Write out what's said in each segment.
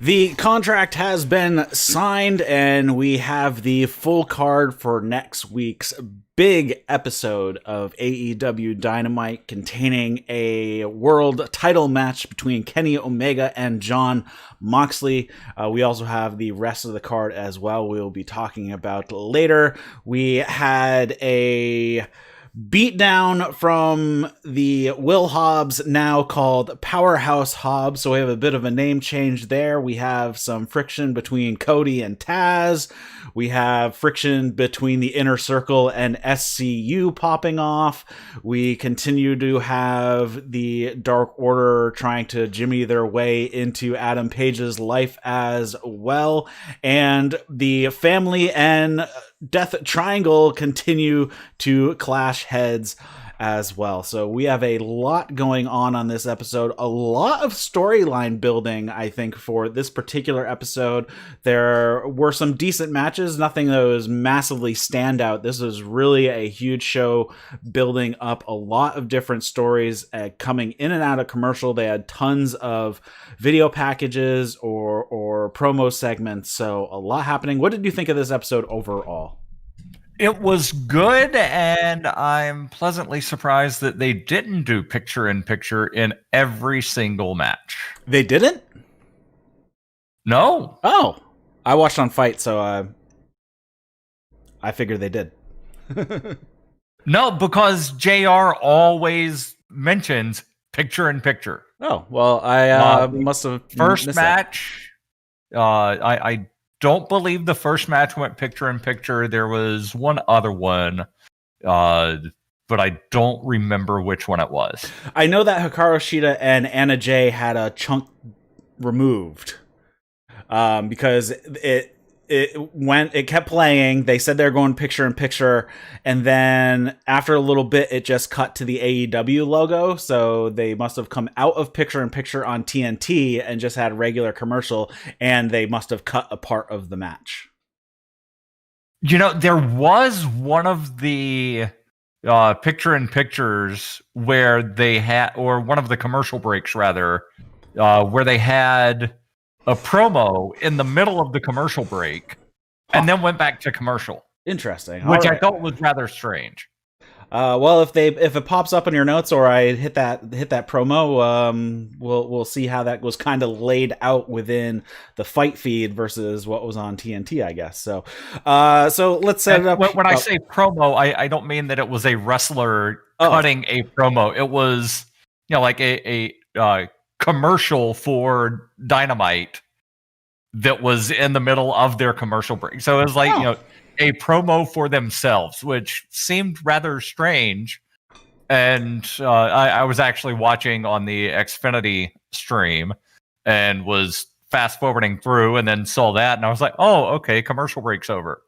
The contract has been signed, and we have the full card for next week's big episode of AEW Dynamite, containing a world title match between Kenny Omega and Jon Moxley. We also have the rest of the card as well, we'll be talking about later. We had a beatdown from the Will Hobbs, now called Powerhouse Hobbs, so we have a bit of a name change there. We have some friction between Cody and Taz. We have friction between the Inner Circle and SCU popping off. We continue to have the Dark Order trying to jimmy their way into Adam Page's life as well. And the family and Death Triangle continue to clash heads as well. So we have a lot going on this episode, a lot of storyline building, I think, for this particular episode. There were some decent matches, nothing that was massively standout. This was really a huge show, building up a lot of different stories, coming in and out of commercial. They had tons of video packages or promo segments, so a lot happening. What did you think of this episode overall? It was good, and I'm pleasantly surprised that they didn't do picture-in-picture in every single match. They didn't? No. Oh. I watched on Fight, so I figured they did. No, because JR always mentions picture-in-picture. Oh, well, I must have first match, I don't believe the first match went picture-in-picture. There was one other one, but I don't remember which one it was. I know that Hikaru, Shida, and Anna Jay had a chunk removed because it kept playing. They said they were going picture-in-picture, and then after a little bit, it just cut to the AEW logo. So they must have come out of picture-in-picture on TNT and just had regular commercial, and they must have cut a part of the match. You know, there was one of the picture-in-pictures where they had, or one of the commercial breaks rather, where they had a promo in the middle of the commercial break and then went back to commercial. Interesting. Which I thought was rather strange. Well, if it pops up in your notes or I hit that promo, we'll see how that was kind of laid out within the Fight feed versus what was on TNT, I guess. So let's set it up. When I say promo, I don't mean that it was a wrestler cutting a promo. It was, like a commercial for Dynamite that was in the middle of their commercial break. So it was like, a promo for themselves, which seemed rather strange. And I was actually watching on the Xfinity stream and was fast forwarding through and then saw that. And I was like, oh, okay, commercial break's over.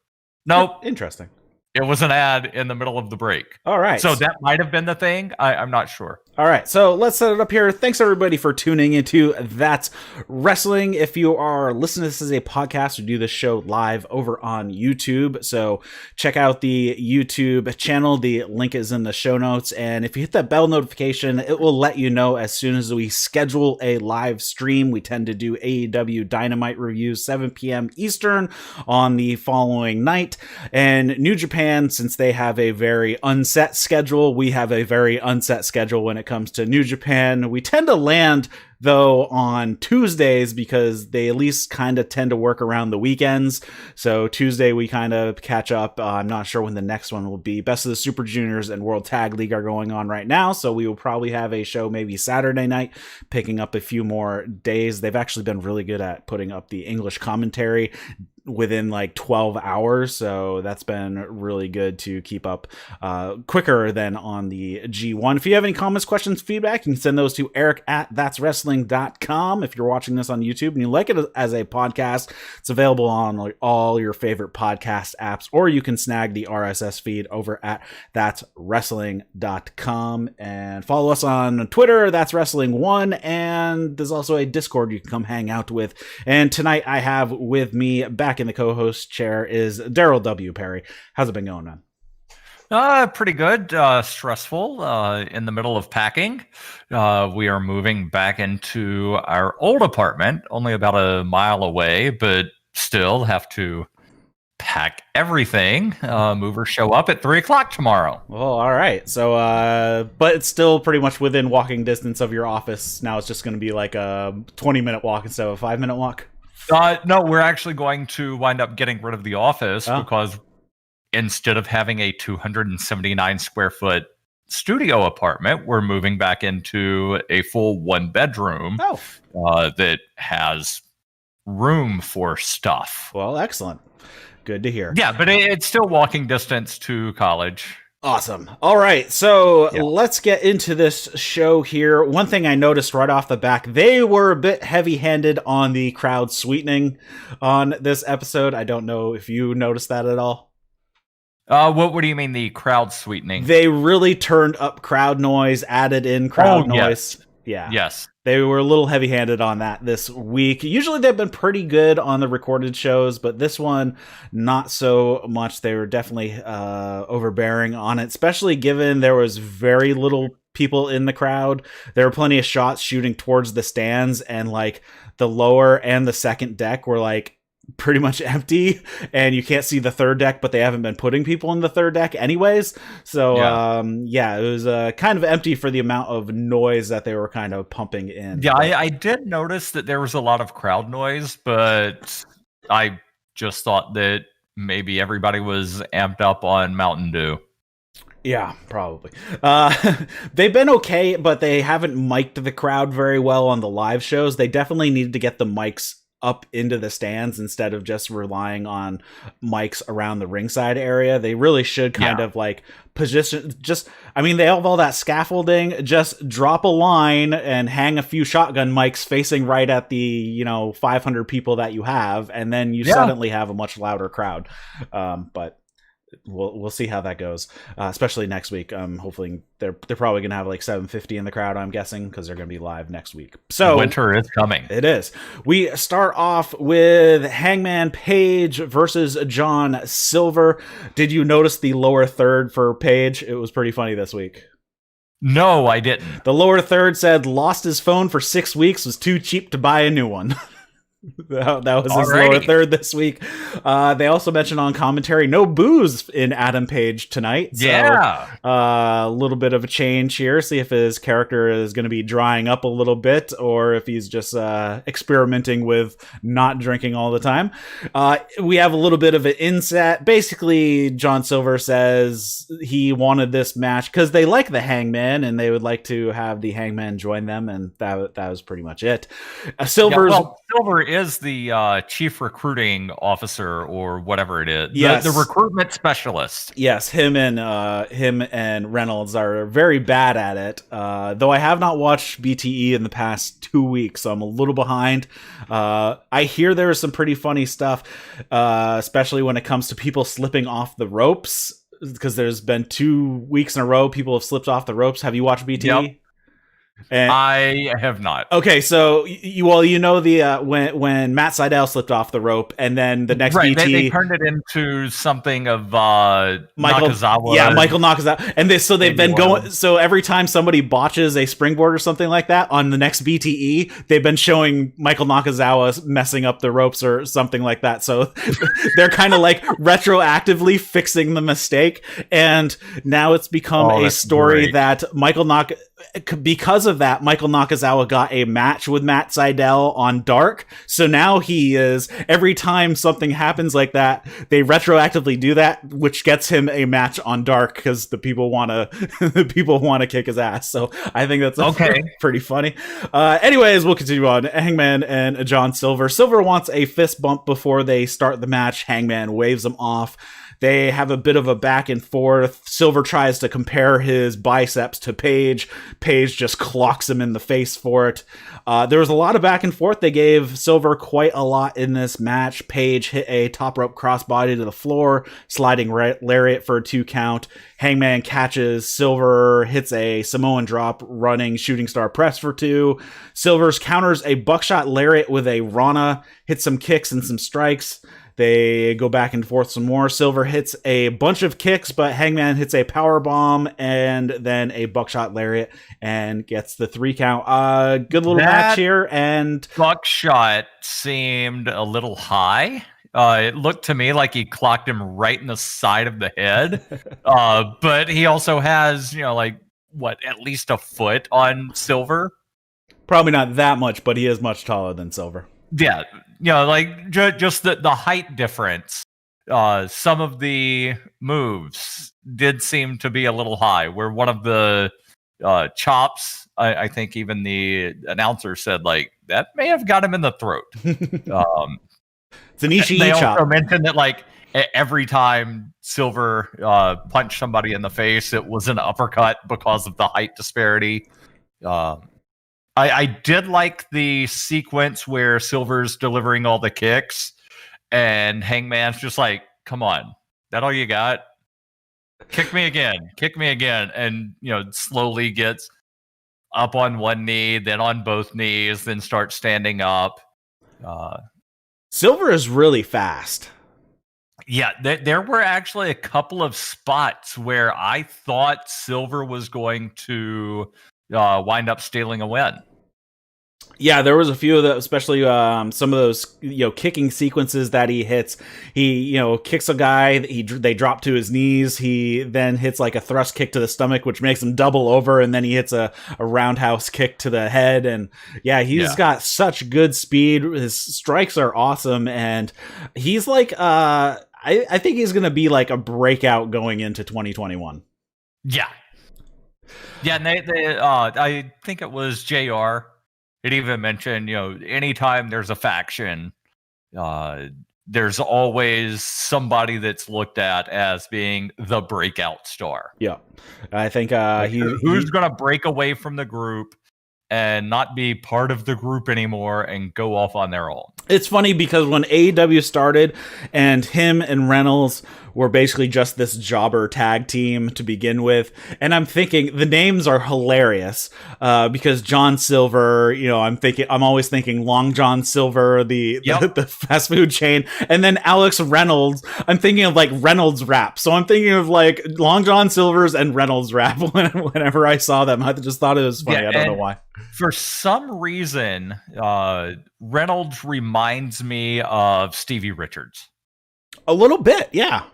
Nope. Interesting. It was an ad in the middle of the break. All right. So that might have been the thing. I'm not sure. All right. So let's set it up here. Thanks, everybody, for tuning into That's Wrestling. If you are listening to this as a podcast, we do this show live over on YouTube. So check out the YouTube channel. The link is in the show notes. And if you hit that bell notification, it will let you know as soon as we schedule a live stream. We tend to do AEW Dynamite reviews 7 p.m. Eastern on the following night. And New Japan, since they have a very unset schedule, we have a very unset schedule when it comes to New Japan. We tend to land, though, on Tuesdays because they at least kind of tend to work around the weekends. So Tuesday we kind of catch up. I'm not sure when the next one will be. Best of the Super Juniors and World Tag League are going on right now, so we will probably have a show maybe Saturday night, picking up a few more days. They've actually been really good at putting up the English commentary within like 12 hours, so that's been really good to keep up quicker than on the G1. If you have any comments, questions, feedback, you can send those to eric@thatswrestling.com. If you're watching this on YouTube and you like it as a podcast, it's available on all your favorite podcast apps, or you can snag the RSS feed over at thatswrestling.com, and follow us on Twitter, That's Wrestling 1, and there's also a Discord you can come hang out with. And tonight I have with me back in the co-host chair is Darryl W. Perry. How's it been going, man? Pretty good. Stressful. In the middle of packing. We are moving back into our old apartment, only about a mile away, but still have to pack everything. Movers show up at 3 o'clock tomorrow. Well, all right. So, but it's still pretty much within walking distance of your office. Now it's just going to be like a 20-minute walk instead of a 5-minute walk. No, we're actually going to wind up getting rid of the office because instead of having a 279 square foot studio apartment, we're moving back into a full 1-bedroom that has room for stuff. Well, excellent. Good to hear. Yeah, but it's still walking distance to college. Awesome. All right, so let's get into this show here. One thing I noticed right off the back, they were a bit heavy-handed on the crowd sweetening on this episode. I don't know if you noticed that at all. What do you mean the crowd sweetening? They really turned up crowd noise, added in crowd noise. Yeah. Yes. They were a little heavy-handed on that this week. Usually they've been pretty good on the recorded shows, but this one, not so much. They were definitely overbearing on it, especially given there was very little people in the crowd. There were plenty of shots shooting towards the stands, and like the lower and the second deck were like pretty much empty, and you can't see the third deck, but they haven't been putting people in the third deck anyways. So it was kind of empty for the amount of noise that they were kind of pumping in. Yeah, I did notice that there was a lot of crowd noise, but I just thought that maybe everybody was amped up on Mountain Dew. Yeah, probably. They've been okay, but they haven't mic'd the crowd very well on the live shows. They definitely needed to get the mics up into the stands instead of just relying on mics around the ringside area. They really should kind of like position, they have all that scaffolding, just drop a line and hang a few shotgun mics facing right at the 500 people that you have, and then you suddenly have a much louder crowd. But we'll see how that goes, especially next week. Hopefully they're probably gonna have like 750 in the crowd, I'm guessing, because they're gonna be live next week. So winter is coming. It is. We start off with Hangman Page versus John Silver. Did you notice the lower third for Page? It was pretty funny this week. No, I didn't. The lower third said lost his phone for 6 weeks, was too cheap to buy a new one. That was his lower third this week. They also mentioned on commentary, no booze in Adam Page tonight. So, a little bit of a change here. See if his character is going to be drying up a little bit, or if he's just experimenting with not drinking all the time. We have a little bit of an inset. Basically, John Silver says he wanted this match because they like the Hangman and they would like to have the Hangman join them, and that was pretty much it. Silver is the chief recruiting officer or whatever it is. Yes. The recruitment specialist. Yes, him and Reynolds are very bad at it. Though I have not watched BTE in the past 2 weeks, so I'm a little behind. I hear there is some pretty funny stuff, especially when it comes to people slipping off the ropes, because there's been 2 weeks in a row people have slipped off the ropes. Have you watched BTE? Yep. And I have not. Okay, so the when Matt Sydal slipped off the rope, and then the next BT they turned it into something of Nakazawa. Yeah, Michael Nakazawa, and they've been going. So every time somebody botches a springboard or something like that on the next BTE, they've been showing Michael Nakazawa messing up the ropes or something like that. So they're kind of like retroactively fixing the mistake, and now it's become a story that because of that, Michael Nakazawa got a match with Matt Sydal on Dark. So now he is, every time something happens like that, they retroactively do that, which gets him a match on Dark because the people want to kick his ass. So I think that's pretty funny. Anyways, we'll continue on. Hangman and John Silver. Silver wants a fist bump before they start the match. Hangman waves him off. They have a bit of a back and forth. Silver tries to compare his biceps to Paige. Paige just clocks him in the face for it. There was a lot of back and forth. They gave Silver quite a lot in this match. Paige hit a top rope crossbody to the floor, sliding lariat for a 2 count. Hangman catches. Silver hits a Samoan drop, running shooting star press for 2. Silver's counters a buckshot lariat with a Rana, hits some kicks and some strikes. They go back and forth some more. Silver hits a bunch of kicks, but Hangman hits a power bomb and then a buckshot lariat and gets the 3 count. Good little match here. And buckshot seemed a little high. It looked to me like he clocked him right in the side of the head. But he also has, at least a foot on Silver. Probably not that much, but he is much taller than Silver. Yeah, just the height difference. Some of the moves did seem to be a little high. Where one of the chops, I think even the announcer said, that may have got him in the throat. It's an Ishii they chop. also mentioned that every time Silver punched somebody in the face, it was an uppercut because of the height disparity. I did like the sequence where Silver's delivering all the kicks and Hangman's just like, come on, that all you got? Kick me again. And, slowly gets up on one knee, then on both knees, then starts standing up. Silver is really fast. Yeah, there were actually a couple of spots where I thought Silver was going to wind up stealing a win. Yeah, there was a few of the, especially some of those kicking sequences that he hits. He kicks a guy. They drop to his knees. He then hits a thrust kick to the stomach, which makes him double over, and then he hits a roundhouse kick to the head. And he's got such good speed. His strikes are awesome, and he's I think he's gonna be a breakout going into 2021. Yeah, and they I think it was JR. It even mentioned, anytime there's a faction, there's always somebody that's looked at as being the breakout star. Yeah, I think who's going to break away from the group and not be part of the group anymore and go off on their own. It's funny because when AEW started and him and Reynolds were basically just this jobber tag team to begin with, and I'm thinking the names are hilarious because John Silver, I'm always thinking Long John Silver, the fast food chain, and then Alex Reynolds. I'm thinking of Reynolds Rap, so I'm thinking of Long John Silver's and Reynolds Rap. Whenever I saw them, I just thought it was funny. I don't know why. For some reason, Reynolds reminds me of Stevie Richards. A little bit, yeah.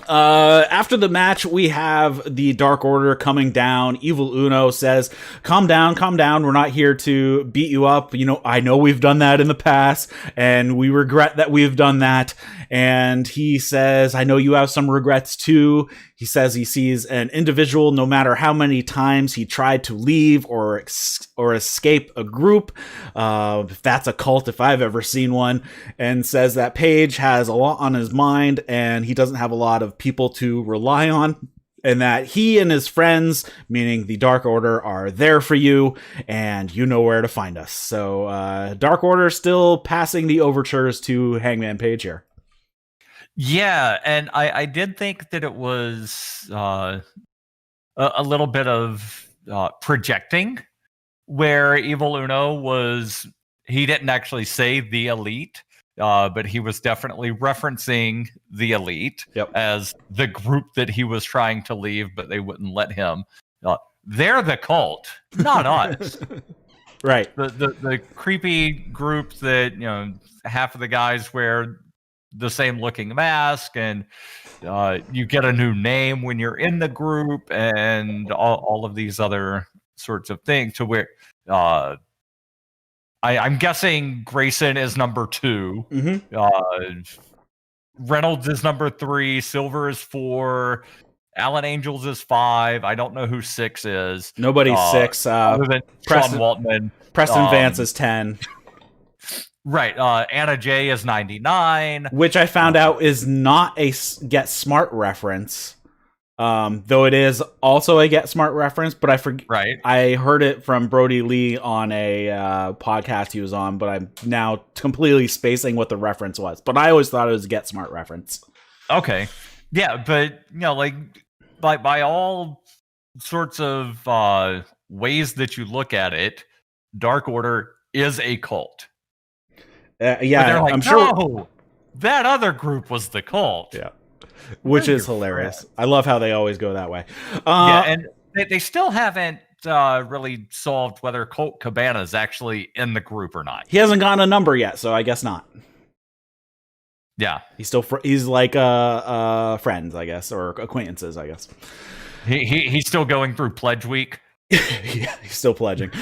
After the match, we have the Dark Order coming down. Evil Uno says, calm down. We're not here to beat you up. I know we've done that in the past, and we regret that we've done that. And he says, I know you have some regrets too. He says he sees an individual, no matter how many times he tried to leave or escape a group. If that's a cult, if I've ever seen one. And says that Paige has a lot on his mind, and he doesn't have a lot of people to rely on, and that he and his friends, meaning the Dark Order, are there for you, and you know where to find us. So Dark Order still passing the overtures to Hangman Page here. Yeah, and I did think that it was a little bit of projecting, where Evil Uno he didn't actually say the Elite, but he was definitely referencing the Elite as the group that he was trying to leave, but they wouldn't let him. They're the cult, not us. Right. The creepy group that, half of the guys wear the same looking mask, and you get a new name when you're in the group, and all of these other sorts of things, to where I'm guessing Grayson is number 2. Mm-hmm. Reynolds is number 3. Silver is 4. Alan Angels is 5. I don't know who 6 is. Nobody's 6. Other than Sean Waltman. Preston Vance is 10. Right. Anna Jay is 99. Which I found out is not a Get Smart reference. Though it is also a Get Smart reference, but I heard it from Brody Lee on a podcast he was on, but I'm now completely spacing what the reference was. But I always thought it was a Get Smart reference. Okay. Yeah, but by all sorts of ways that you look at it, Dark Order is a cult. Yeah, like, I'm sure. That other group was the Cult. Yeah. Which is hilarious. Friends. I love how they always go that way. Yeah, and they still haven't really solved whether Colt Cabana is actually in the group or not. He hasn't gotten a number yet, so I guess not. Yeah. He's like friends, I guess, or acquaintances, I guess. He's still going through Pledge Week. Yeah, he's still pledging.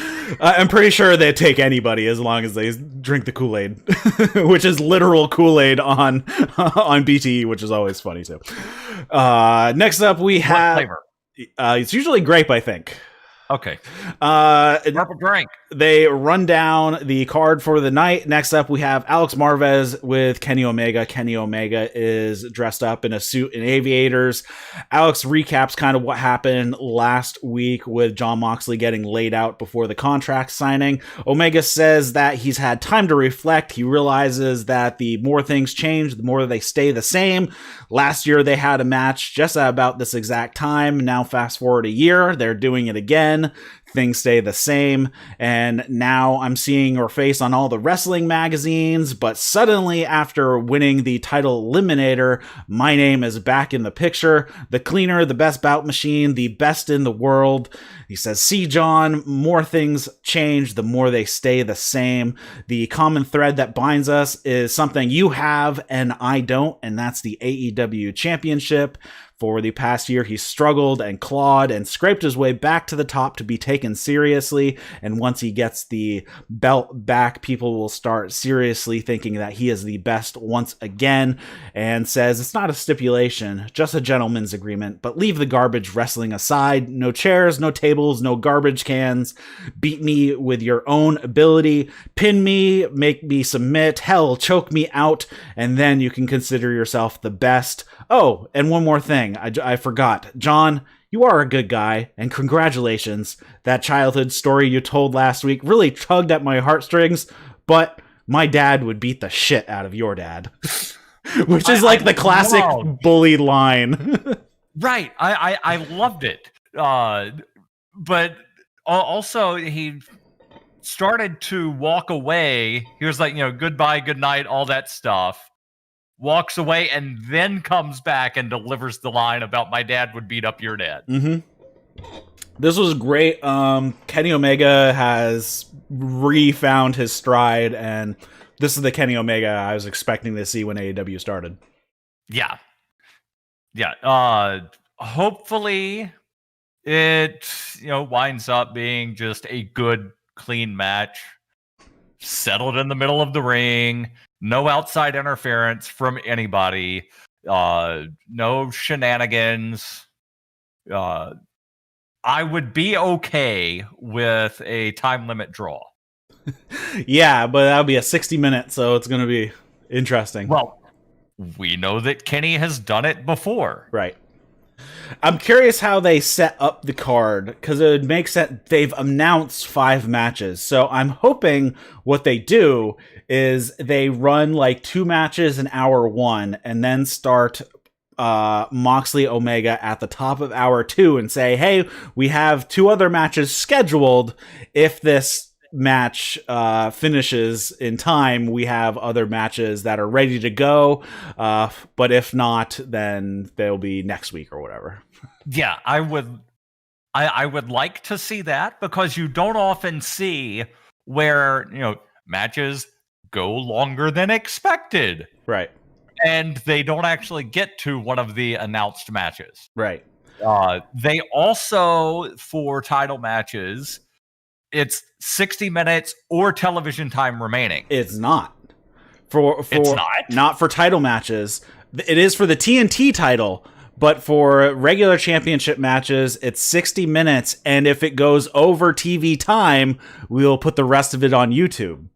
I'm pretty sure they take anybody as long as they drink the Kool-Aid, which is literal Kool-Aid on BTE, which is always funny too. Next up, we have flavor? It's usually grape, I think. Okay. Purple drink. They run down the card for the night. Next up, we have Alex Marvez with Kenny Omega. Kenny Omega is dressed up in a suit and aviators. Alex recaps kind of what happened last week with Jon Moxley getting laid out before the contract signing. Omega says that he's had time to reflect. He realizes that the more things change, the more they stay the same. Last year, they had a match just at about this exact time. Now, fast forward a year, they're doing it again. Things stay the same, and now I'm seeing her face on all the wrestling magazines, but suddenly after winning the title eliminator, my name is back in the picture. The cleaner, the best bout machine, the best in the world. He says, see, John, more things change, the more they stay the same. The common thread that binds us is something you have and I don't, and that's the AEW Championship. For the past year, he's struggled and clawed and scraped his way back to the top to be taken seriously. And once he gets the belt back, people will start seriously thinking that he is the best once again. And says it's not a stipulation, just a gentleman's agreement. But leave the garbage wrestling aside. No chairs, no tables, no garbage cans. Beat me with your own ability. Pin me, make me submit. Hell, choke me out. And then you can consider yourself the best. Oh, and one more thing. I forgot. John, you are a good guy, and congratulations. That childhood story you told last week really tugged at my heartstrings, but my dad would beat the shit out of your dad. Which is like the classic bully line. Right. I loved it. But also, he started to walk away. He was like, goodbye, good night, all that stuff. Walks away and then comes back and delivers the line about my dad would beat up your dad. Mm-hmm. This was great. Kenny Omega has refound his stride, and this is the Kenny Omega I was expecting to see when AEW started. Yeah. Yeah. Hopefully it, winds up being just a good, clean match. Settled in the middle of the ring. No outside interference from anybody. No shenanigans. I would be okay with a time limit draw. Yeah, but that'll be a 60-minute, so it's going to be interesting. Well, we know that Kenny has done it before. Right. I'm curious how they set up the card, because it would make sense. They've announced 5 matches, so I'm hoping what they do is they run like 2 matches in hour 1, and then start Moxley Omega at the top of hour 2 and say, hey, we have 2 other matches scheduled. If this match finishes in time, we have other matches that are ready to go, but if not, then they'll be next week or whatever. Yeah, I would like to see that, because you don't often see where matches go longer than expected, right, and they don't actually get to one of the announced matches. Right. They also, for title matches, it's 60 minutes or television time remaining. It's not. It's not? Not for title matches. It is for the TNT title, but for regular championship matches, it's 60 minutes, and if it goes over TV time, we'll put the rest of it on YouTube.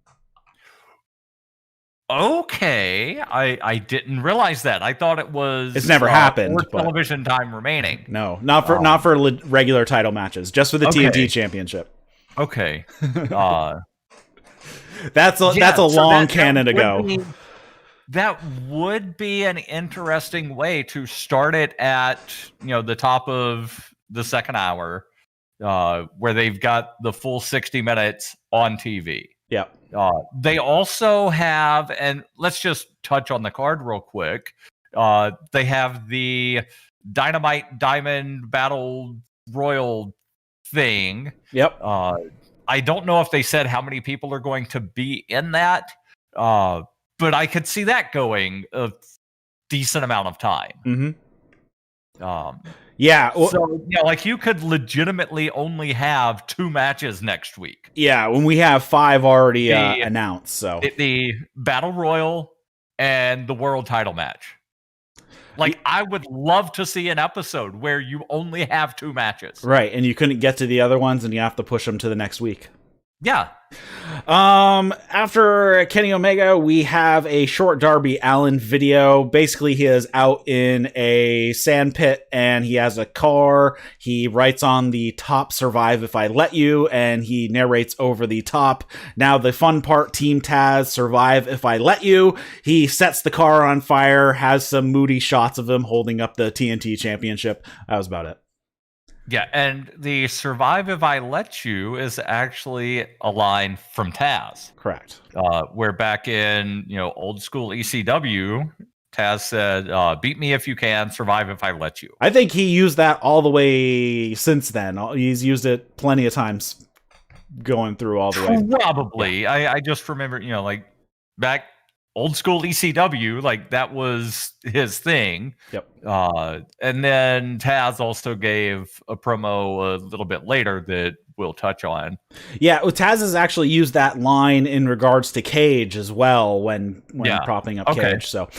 Okay, I didn't realize that. I thought it was... It's never happened. Or television time remaining. No, not for regular title matches, just for the TNT championship. Okay. That's a long canon to go. That would be an interesting way to start it at the top of the second hour, where they've got the full 60 minutes on TV. Yep. They also have, and let's just touch on the card real quick. They have the Dynamite Diamond Battle Royal thing. Yep. I don't know if they said how many people are going to be in that, but I could see that going a decent amount of time. Mm-hmm. Yeah. Well, so, like you could legitimately only have 2 matches next week. Yeah, when we have 5 already announced. So the Battle Royal and the World Title match. Like, I would love to see an episode where you only have 2 matches. Right, and you couldn't get to the other ones, and you have to push them to the next week. Yeah. After Kenny Omega, we have a short Darby Allin video. Basically, he is out in a sand pit and he has a car. He writes on the top, "Survive if I let you," and he narrates over the top. Now, the fun part, Team Taz, "Survive if I let you." He sets the car on fire, has some moody shots of him holding up the TNT championship. That was about it. Yeah, and the "Survive If I Let You" is actually a line from Taz. Correct. Where back in, old school ECW, Taz said, "Beat me if you can, survive if I let you." I think he used that all the way since then. He's used it plenty of times going through all the way. Probably. Yeah. I just remember, like back old school ECW, like that was his thing. Yep. And then Taz also gave a promo a little bit later that we'll touch on. Yeah, Taz has actually used that line in regards to Cage as well when propping up Cage. So,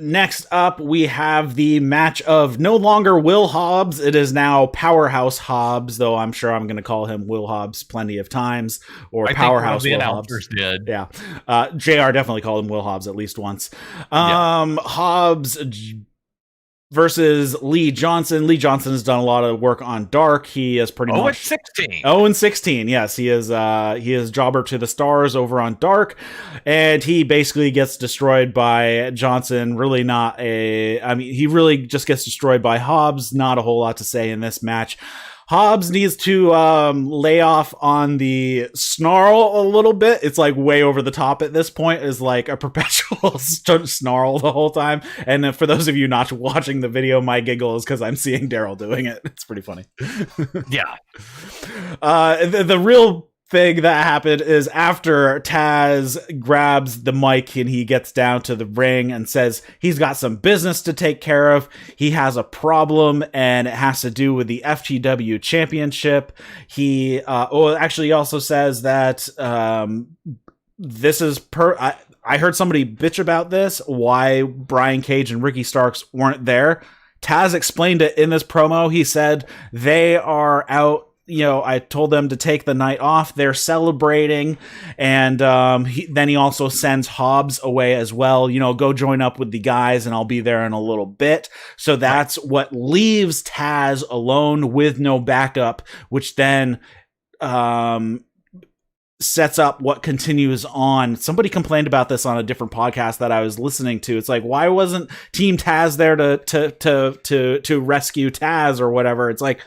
next up, we have the match of no longer Will Hobbs. It is now Powerhouse Hobbs, though I'm sure I'm going to call him Will Hobbs plenty of times, or Powerhouse Will Hobbs. Did. Yeah. JR definitely called him Will Hobbs at least once. Hobbs versus Lee Johnson. Lee Johnson has done a lot of work on Dark. He is pretty much 16. 0-16. Yes, he is jobber to the stars over on Dark, and he basically gets destroyed by Johnson. Really not he really just gets destroyed by Hobbs. Not a whole lot to say in this match. Hobbs needs to lay off on the snarl a little bit. It's like way over the top at this point. Is like a perpetual snarl the whole time. And for those of you not watching the video, my giggle is because I'm seeing Darryl doing it. It's pretty funny. Yeah. The real thing that happened is after Taz grabs the mic and he gets down to the ring and says he's got some business to take care of. He has a problem and it has to do with the FTW championship. He actually also says that this is I heard somebody bitch about this, why Brian Cage and Ricky Starks weren't there. Taz explained it in this promo. He said they are out. I told them to take the night off. They're celebrating. And then he also sends Hobbs away as well. Go join up with the guys and I'll be there in a little bit. So that's what leaves Taz alone with no backup, which then sets up what continues on. Somebody complained about this on a different podcast that I was listening to. It's like, why wasn't Team Taz there to rescue Taz or whatever? It's like,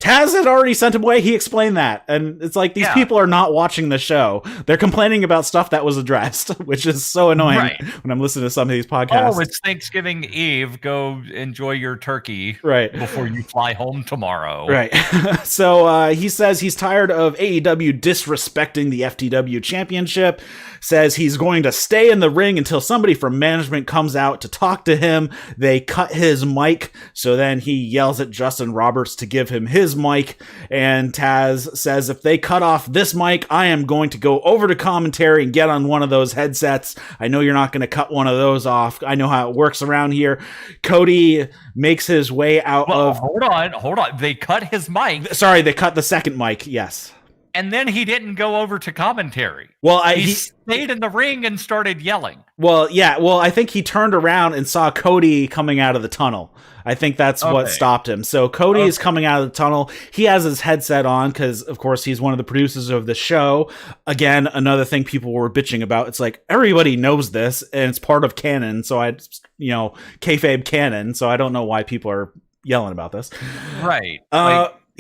Taz had already sent him away. He explained that. And it's like, these people are not watching the show. They're complaining about stuff that was addressed, which is so annoying when I'm listening to some of these podcasts. Oh, it's Thanksgiving Eve. Go enjoy your turkey before you fly home tomorrow. Right. So he says he's tired of AEW disrespecting the FTW championship. Says he's going to stay in the ring until somebody from management comes out to talk to him. They cut his mic, so then he yells at Justin Roberts to give him his mic, and Taz says, if they cut off this mic, I am going to go over to commentary and get on one of those headsets. I know you're not going to cut one of those off. I know how it works around here. Cody makes his way out of... Hold on. They cut his mic. Sorry, they cut the second mic, yes. And then he didn't go over to commentary. Well, he stayed in the ring and started yelling. Well, yeah. Well, I think he turned around and saw Cody coming out of the tunnel. I think that's what stopped him. So Cody is coming out of the tunnel. He has his headset on because, of course, he's one of the producers of the show. Again, another thing people were bitching about. It's like, everybody knows this, and it's part of canon. So kayfabe canon. So I don't know why people are yelling about this. Right.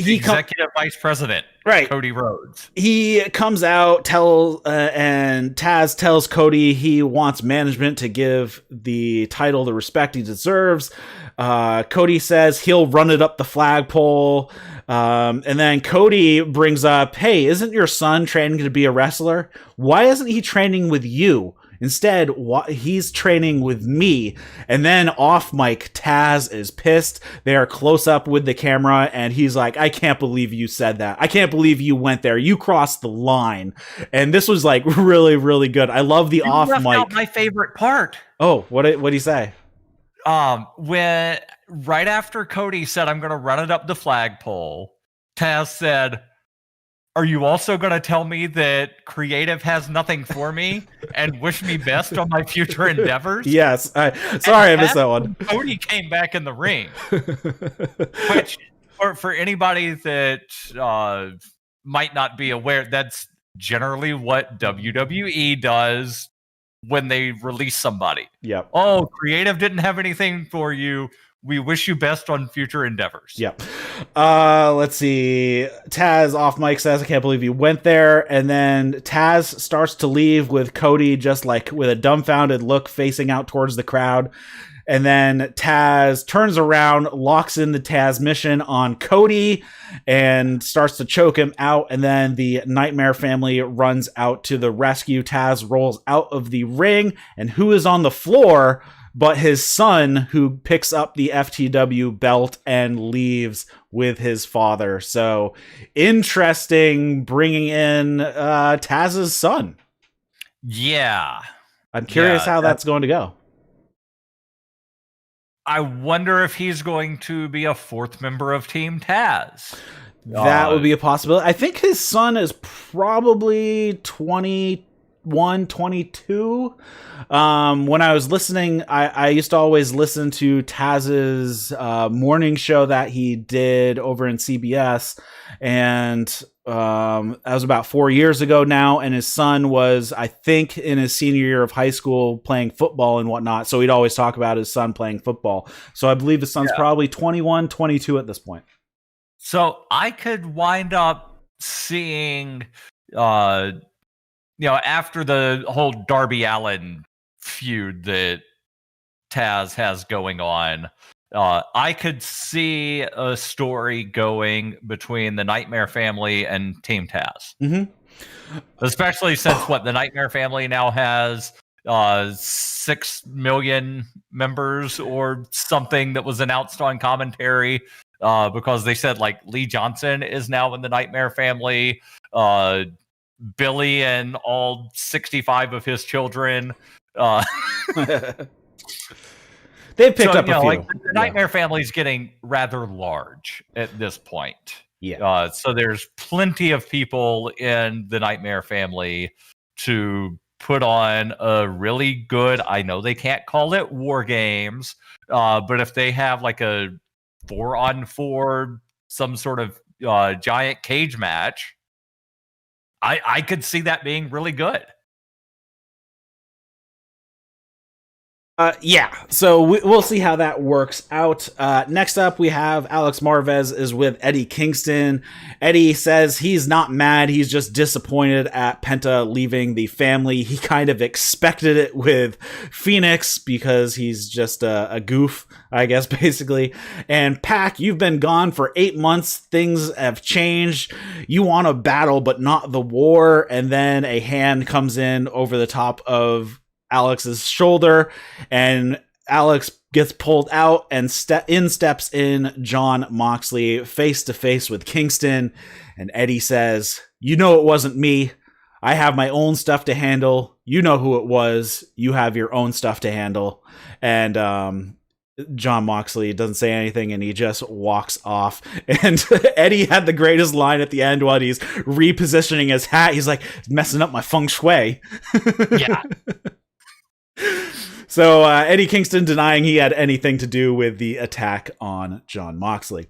Executive Vice President, right? Cody Rhodes. He comes out, and Taz tells Cody he wants management to give the title the respect he deserves. Cody says he'll run it up the flagpole. And then Cody brings up, hey, isn't your son training to be a wrestler? Why isn't he training with you? Instead, he's training with me. And then off mic, Taz is pissed. They are close up with the camera, and he's like, I can't believe you said that. I can't believe you went there. You crossed the line. And this was like really, really good. I love the off mic. Out my favorite part. Oh, what did he say? When right after Cody said, I'm going to run it up the flagpole, Taz said, are you also going to tell me that creative has nothing for me and wish me best on my future endeavors? Yes. Sorry, I missed that one. Cody came back in the ring. Which, for anybody that might not be aware, that's generally what WWE does when they release somebody. Yep. Oh, creative didn't have anything for you. We wish you best on future endeavors. Yep. Let's see. Taz off mic says, I can't believe you went there. And then Taz starts to leave with Cody just like with a dumbfounded look facing out towards the crowd. And then Taz turns around, locks in the Taz mission on Cody and starts to choke him out. And then the Nightmare family runs out to the rescue. Taz rolls out of the ring. And who is on the floor but his son, who picks up the FTW belt and leaves with his father. So interesting bringing in Taz's son. Yeah. I'm curious how that's going to go. I wonder if he's going to be a fourth member of Team Taz. That would be a possibility. I think his son is probably 21, 22. When I was listening, I used to always listen to Taz's morning show that he did over in CBS, and that was about 4 years ago now, and his son was, I think, in his senior year of high school playing football and whatnot, so he'd always talk about his son playing football. So I believe his son's probably 21, 22 at this point. So I could wind up seeing after the whole Darby Allin feud that Taz has going on, I could see a story going between the Nightmare family and Team Taz. Mm-hmm. Especially since the Nightmare family now has 6 million members or something that was announced on commentary, because they said like Lee Johnson is now in the Nightmare family. Billy and all 65 of his children. They've picked up a few. Like the Nightmare family is getting rather large at this point. Yeah. So there's plenty of people in the Nightmare family to put on a really good, I know they can't call it War Games, but if they have like a 4-on-4, some sort of giant cage match, I could see that being really good. Yeah, so we'll see how that works out. Next up, we have Alex Marvez is with Eddie Kingston. Eddie says he's not mad. He's just disappointed at Penta leaving the family. He kind of expected it with Fenix because he's just a goof, I guess, basically. And Pac, you've been gone for 8 months. Things have changed. You want a battle, but not the war. And then a hand comes in over the top of Alex's shoulder, and Alex gets pulled out, and steps in Jon Moxley face to face with Kingston. And Eddie says, you know it wasn't me. I have my own stuff to handle. You know who it was. You have your own stuff to handle. And Jon Moxley doesn't say anything, and he just walks off. And Eddie had the greatest line at the end while he's repositioning his hat. He's like, messing up my feng shui. Yeah. So Eddie Kingston denying he had anything to do with the attack on Jon Moxley.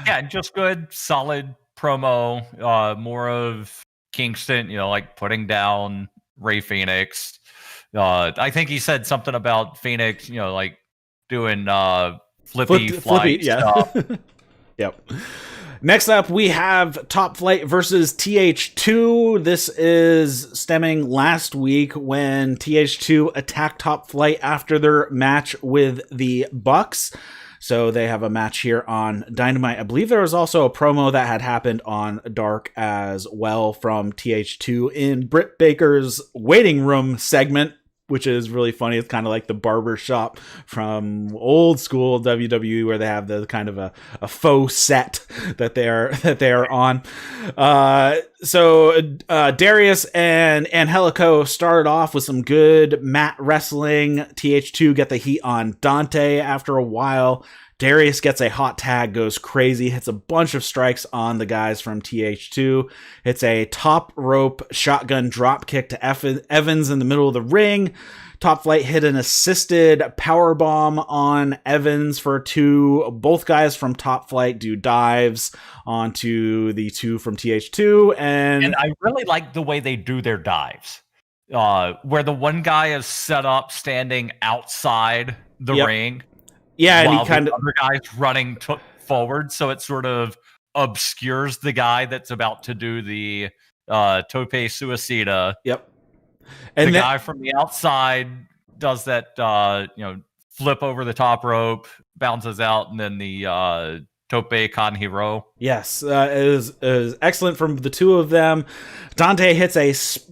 Yeah, just good, solid promo. More of Kingston, like putting down Rey Fenix. I think he said something about Phoenix, like doing flippy yeah. stuff. Yep. Next up, we have Top Flight versus TH2. This is stemming last week when TH2 attacked Top Flight after their match with the Bucks. So they have a match here on Dynamite. I believe there was also a promo that had happened on Dark as well from TH2 in Brit Baker's waiting room segment, which is really funny. It's kind of like the barber shop from old school WWE where they have the kind of a faux set that they are on. So Darius and Angelico started off with some good mat wrestling. TH2 get the heat on Dante after a while. Darius gets a hot tag, goes crazy, hits a bunch of strikes on the guys from TH2. Hits a top rope shotgun drop kick to Evans in the middle of the ring. Top Flight hit an assisted power bomb on Evans for 2. Both guys from Top Flight do dives onto the 2 from TH2. And I really like the way they do their dives. Where the one guy is set up standing outside the ring. Yeah, and while he kind of other guy's running forward, so it sort of obscures the guy that's about to do the tope suicida. Yep. And the guy from the outside does that, flip over the top rope, bounces out, and then the tope con hero. Yes, it was excellent from the two of them. Dante hits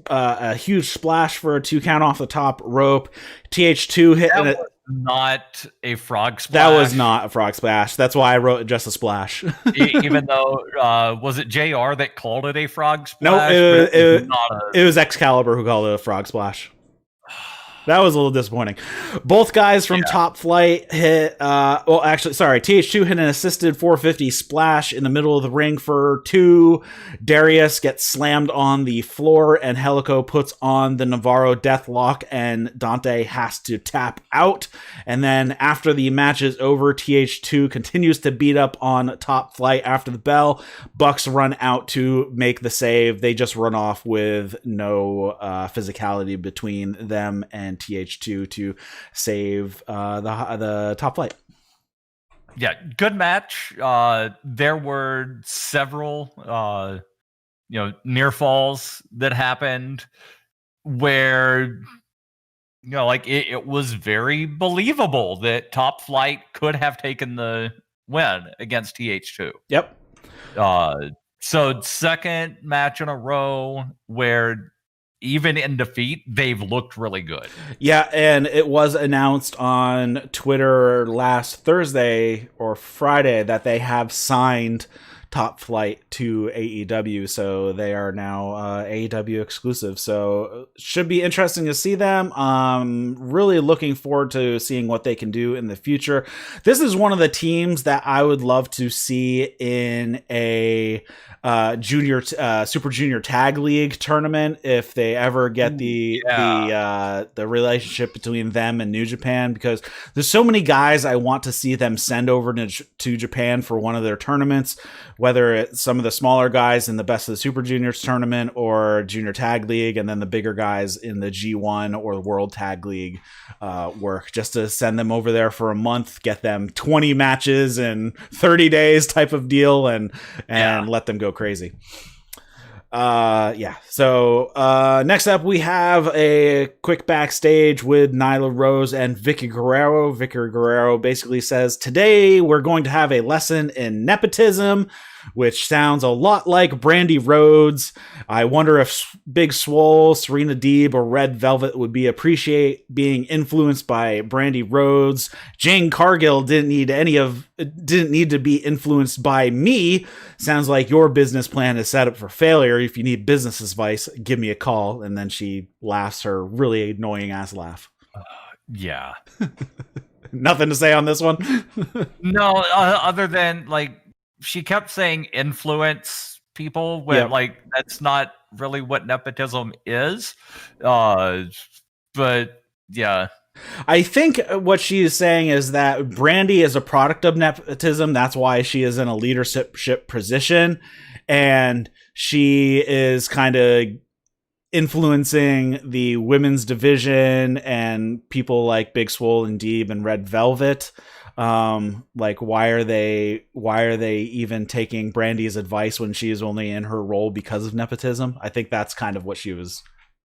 a huge splash for a 2 count off the top rope. TH2 hit That was not a frog splash. That was not a frog splash. That's why I wrote just a splash. Even though, was it JR that called it a frog splash? No, it was Excalibur who called it a frog splash. That was a little disappointing. Both guys from Top Flight hit, TH2 hit an assisted 450 splash in the middle of the ring for 2. Darius gets slammed on the floor, and Helico puts on the Navarro Deathlock, and Dante has to tap out. And then after the match is over, TH2 continues to beat up on Top Flight after the bell. Bucks run out to make the save. They just run off with no physicality between them and TH2 to save the Top Flight. Yeah, good match. There were several near falls that happened where it was very believable that Top Flight could have taken the win against TH2. Yep. So second match in a row where even in defeat, they've looked really good. Yeah, and it was announced on Twitter last Thursday or Friday that they have signed Top Flight to AEW, so they are now AEW exclusive. So should be interesting to see them. Really looking forward to seeing what they can do in the future. This is one of the teams that I would love to see in a Super Junior Tag League tournament if they ever get the relationship between them and New Japan, because there's so many guys I want to see them send over to Japan for one of their tournaments, whether it's some of the smaller guys in the Best of the Super Juniors tournament or Junior Tag League, and then the bigger guys in the G1 or the World Tag League work, just to send them over there for a month, get them 20 matches in 30 days type of deal, and let them go crazy. So next up we have a quick backstage with Nyla Rose and Vicky Guerrero. Vicky Guerrero basically says, "Today we're going to have a lesson in nepotism," which sounds a lot like Brandy Rhodes. I wonder if Big Swole, Serena Deeb, or Red Velvet would appreciate being influenced by Brandy Rhodes. Jane Cargill didn't need to be influenced by me. Sounds like your business plan is set up for failure. If you need business advice, give me a call. And then she laughs her really annoying ass laugh. Yeah. Nothing to say on this one? No, other than she kept saying influence people when that's not really what nepotism is. But yeah. I think what she is saying is that Brandy is a product of nepotism. That's why she is in a leadership position, and she is kind of influencing the women's division and people like Big Swole and Deeb and Red Velvet. Like, why are they even taking Brandy's advice when she is only in her role because of nepotism? I think that's kind of what she was.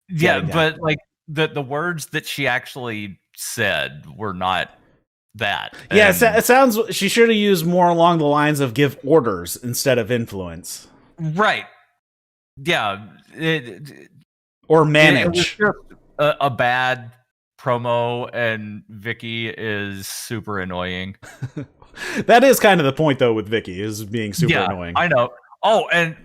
Yeah, but like the words that she actually said were not that. Yeah, it sounds, she should have used more along the lines of give orders instead of influence. Right. Yeah. Or manage. It was just a bad promo, and Vicky is super annoying. That is kind of the point, though, with Vicky, is being super annoying. I know. Oh, and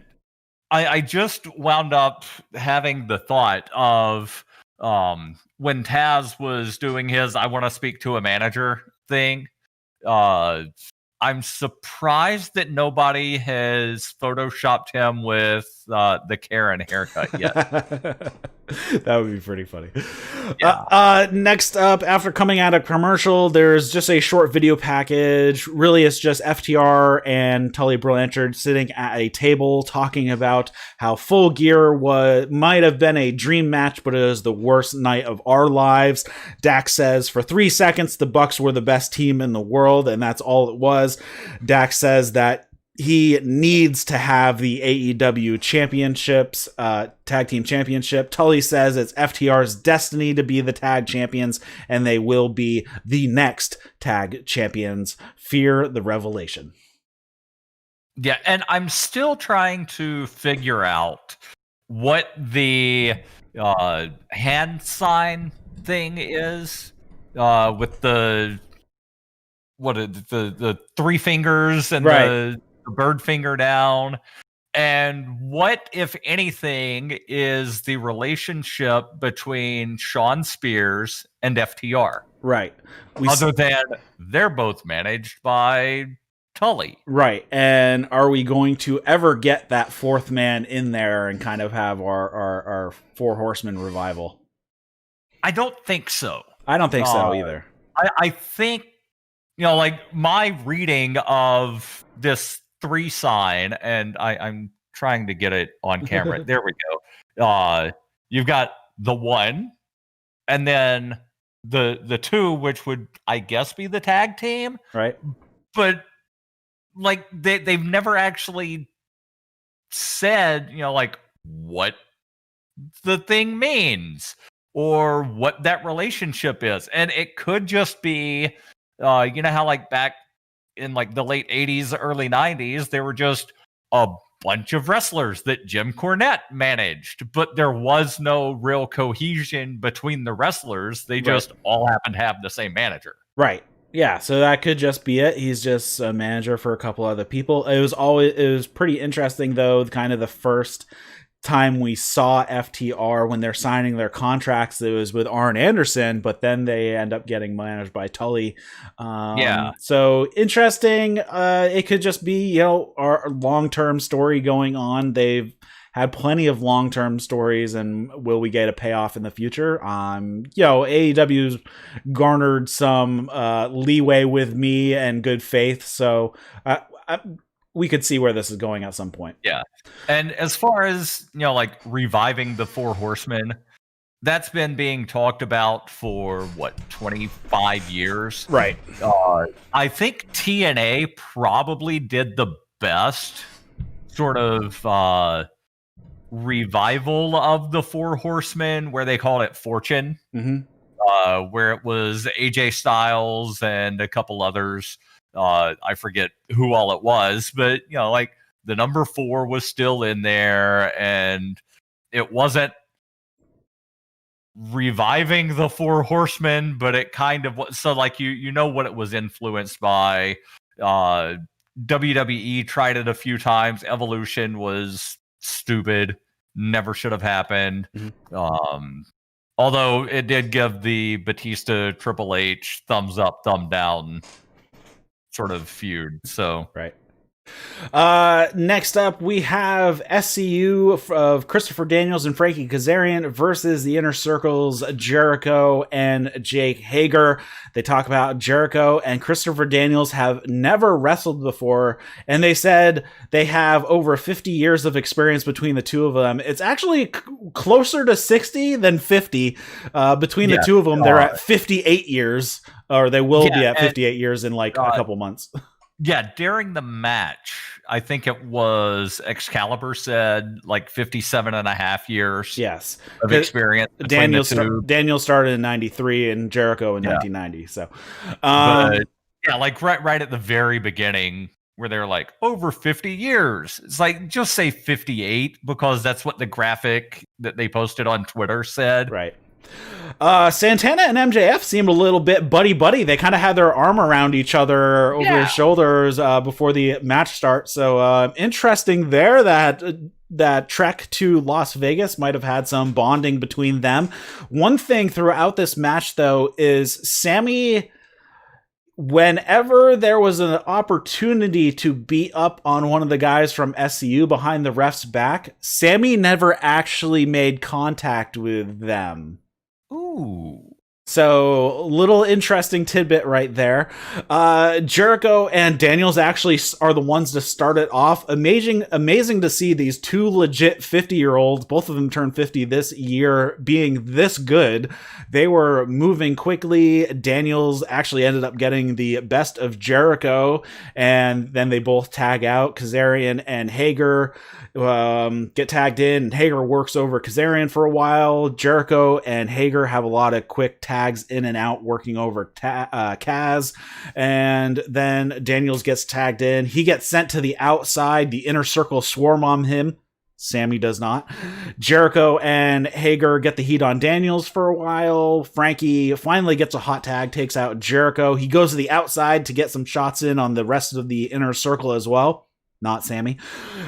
I just wound up having the thought of when Taz was doing his I want to speak to a manager thing. I'm surprised that nobody has photoshopped him with the Karen haircut yet. That would be pretty funny. Yeah. Next up, after coming out of commercial, there's just a short video package. Really, it's just FTR and Tully Blanchard sitting at a table talking about how Full Gear might have been a dream match, but it was the worst night of our lives. Dax says, for 3 seconds, the Bucks were the best team in the world, and that's all it was. Dax says that he needs to have the AEW championships, tag team championship. Tully says it's FTR's destiny to be the tag champions, and they will be the next tag champions. Fear the revelation. Yeah, and I'm still trying to figure out what the hand sign thing is with the three fingers and the bird finger down, and what, if anything, is the relationship between Shawn Spears and FTR? Right. Other than they're both managed by Tully. Right. And are we going to ever get that fourth man in there and kind of have our Four Horsemen revival? I don't think so. I don't think so either. I think, like my reading of this 3 sign, and I'm trying to get it on camera. There we go. You've got the 1, and then the 2, which would, I guess, be the tag team. Right. But like they've never actually said, like what the thing means or what that relationship is. And it could just be, how like back in like the late 80s, early 90s, there were just a bunch of wrestlers that Jim Cornette managed, but there was no real cohesion between the wrestlers. They just all happen to have the same manager. Right. Yeah, so that could just be it. He's just a manager for a couple other people. It was pretty interesting, though, kind of the first time we saw FTR when they're signing their contracts. It was with Arn Anderson, but then they end up getting managed by Tully. So interesting. It could just be, our long-term story going on. They've had plenty of long-term stories, and will we get a payoff in the future? AEW's garnered some leeway with me and good faith, so we could see where this is going at some point. Yeah. And as far as, like reviving the Four Horsemen, that's been being talked about for 25 years. Right. I think TNA probably did the best sort of revival of the Four Horsemen, where they called it Fortune, where it was AJ Styles and a couple others. I forget who all it was, but like the number 4 was still in there, and it wasn't reviving the Four Horsemen, but it kind of was. So like you know what it was influenced by. WWE tried it a few times. Evolution was stupid, never should have happened. Although it did give the Batista Triple H thumbs up, thumb down sort of feud. So right. Next up, we have SCU of Christopher Daniels and Frankie Kazarian versus the Inner Circle's Jericho and Jake Hager. They talk about Jericho and Christopher Daniels have never wrestled before, and they said they have over 50 years of experience between the two of them. It's actually closer to 60 than 50. Between the two of them, they're at 58 years or they will be at 58 years in like a couple months. Yeah, during the match, I think it was Excalibur said like 57 and a half years yes. of experience. Daniel started in 93 and Jericho in 1990. So, but yeah, like right at the very beginning where they're like over 50 years. It's like, just say 58 because that's what the graphic that they posted on Twitter said. Right. Santana and MJF seemed a little bit buddy-buddy. They kind of had their arm around each other over their shoulders before the match starts. So interesting there that trek to Las Vegas might have had some bonding between them. One thing throughout this match, though, is Sammy, whenever there was an opportunity to beat up on one of the guys from SCU behind the ref's back, Sammy never actually made contact with them. Ooh. So, little interesting tidbit right there. Jericho and Daniels actually are the ones to start it off. Amazing to see these two legit 50-year-olds, both of them turned 50 this year, being this good. They were moving quickly. Daniels actually ended up getting the best of Jericho, and then they both tag out. Kazarian and Hager get tagged in. Hager works over Kazarian for a while. Jericho and Hager have a lot of quick tags in and out, working over Kaz, and then Daniels gets tagged in. He gets sent to the outside. The inner circle swarm on him. Sammy does not. Jericho and Hager get the heat on Daniels for a while. Frankie finally gets a hot tag, takes out Jericho. He goes to the outside to get some shots in on the rest of the inner circle as well. Not Sammy.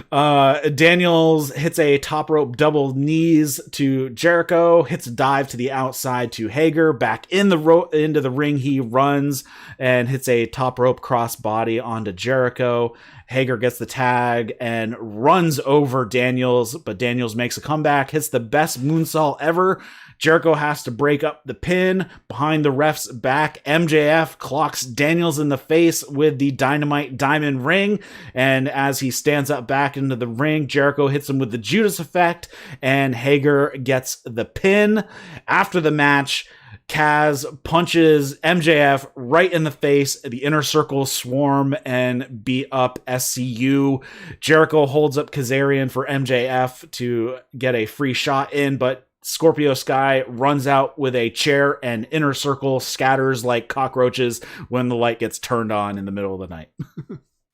Daniels hits a top rope double knees to Jericho, hits a dive to the outside to Hager. Back in into the ring he runs and hits a top rope cross body onto Jericho. Hager gets the tag and runs over Daniels, but Daniels makes a comeback, hits the best moonsault ever. Jericho has to break up the pin behind the ref's back. MJF clocks Daniels in the face with the Dynamite Diamond Ring, and as he stands up back into the ring, Jericho hits him with the Judas effect, and Hager gets the pin. After the match, Kaz punches MJF right in the face. The inner circle swarm and beat up SCU. Jericho holds up Kazarian for MJF to get a free shot in, but Scorpio Sky runs out with a chair, and inner circle scatters like cockroaches when the light gets turned on in the middle of the night.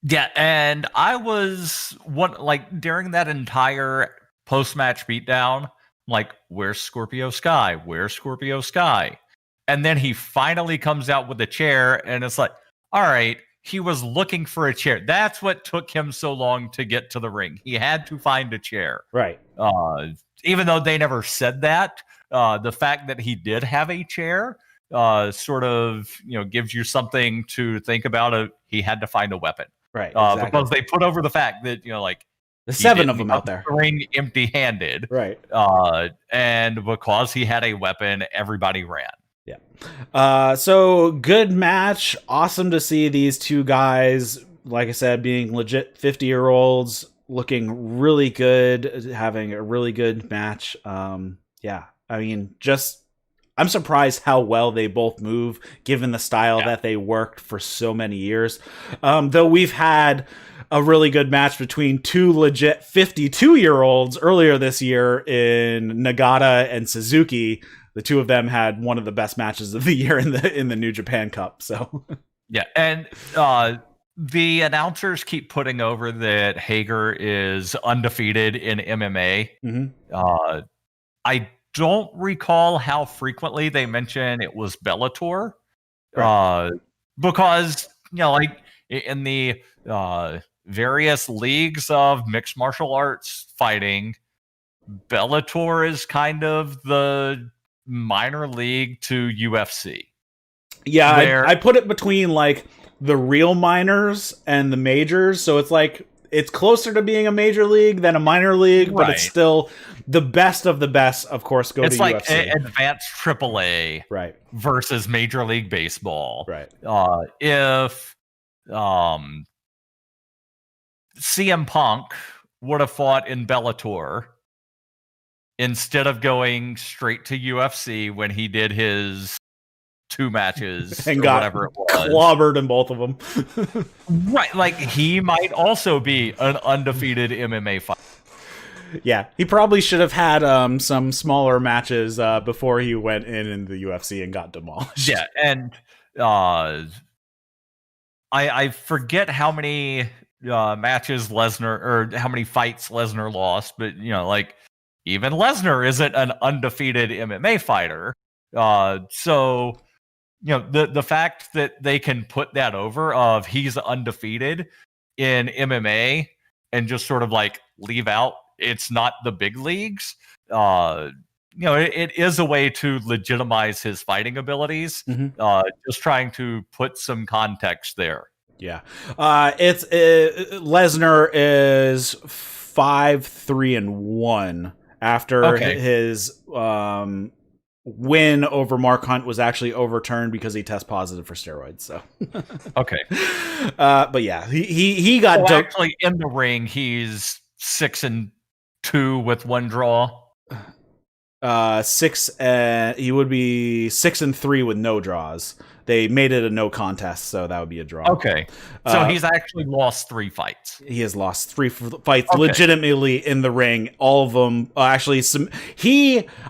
Yeah, and I was during that entire post-match beatdown, like, where's Scorpio Sky? Where's Scorpio Sky? And then he finally comes out with a chair, and it's like, all right, he was looking for a chair. That's what took him so long to get to the ring. He had to find a chair. Right. Even though they never said that, the fact that he did have a chair sort of, gives you something to think about. He had to find a weapon. Right. Exactly. Because they put over the fact that, the seven of them out there, the ring empty-handed. Right. And because he had a weapon, everybody ran. Yeah. So good match. Awesome to see these two guys, like I said, being legit 50-year-olds, looking really good, having a really good match. Yeah. I mean, I'm surprised how well they both move, given the style that they worked for so many years. Though we've had a really good match between two legit 52-year-olds earlier this year in Nagata and Suzuki. The two of them had one of the best matches of the year in the New Japan Cup. So yeah, and the announcers keep putting over that Hager is undefeated in MMA. Mm-hmm. I don't recall how frequently they mention it was Bellator, right. Because in the various leagues of mixed martial arts fighting, Bellator is kind of the minor league to UFC. Yeah, I put it between like the real minors and the majors, so it's closer to being a major league than a minor league, but it's still the best of the best, of course, go to UFC. It's like advanced AAA right versus Major League Baseball. Right. If CM Punk would have fought in Bellator instead of going straight to UFC when he did his 2 matches and or got whatever it was. clobbered in both of them. Right, like he might also be an undefeated MMA fighter. Yeah, he probably should have had some smaller matches before he went in the UFC and got demolished. Yeah, and I forget how many matches Lesnar, or how many fights Lesnar lost, but like even Lesnar isn't an undefeated MMA fighter. So the fact that they can put that over of he's undefeated in MMA and just sort of like leave out it's not the big leagues. It is a way to legitimize his fighting abilities. Just trying to put some context there. Yeah, it's Lesnar is 5-3-1 after his win over Mark Hunt was actually overturned because he tested positive for steroids. So okay, but yeah, he got actually in the ring. He's 6-2 with 1 draw. He would be 6-3 with no draws. They made it a no contest, so that would be a draw. Okay, so he's actually lost 3 fights. He has lost 3 fights legitimately in the ring. All of them actually.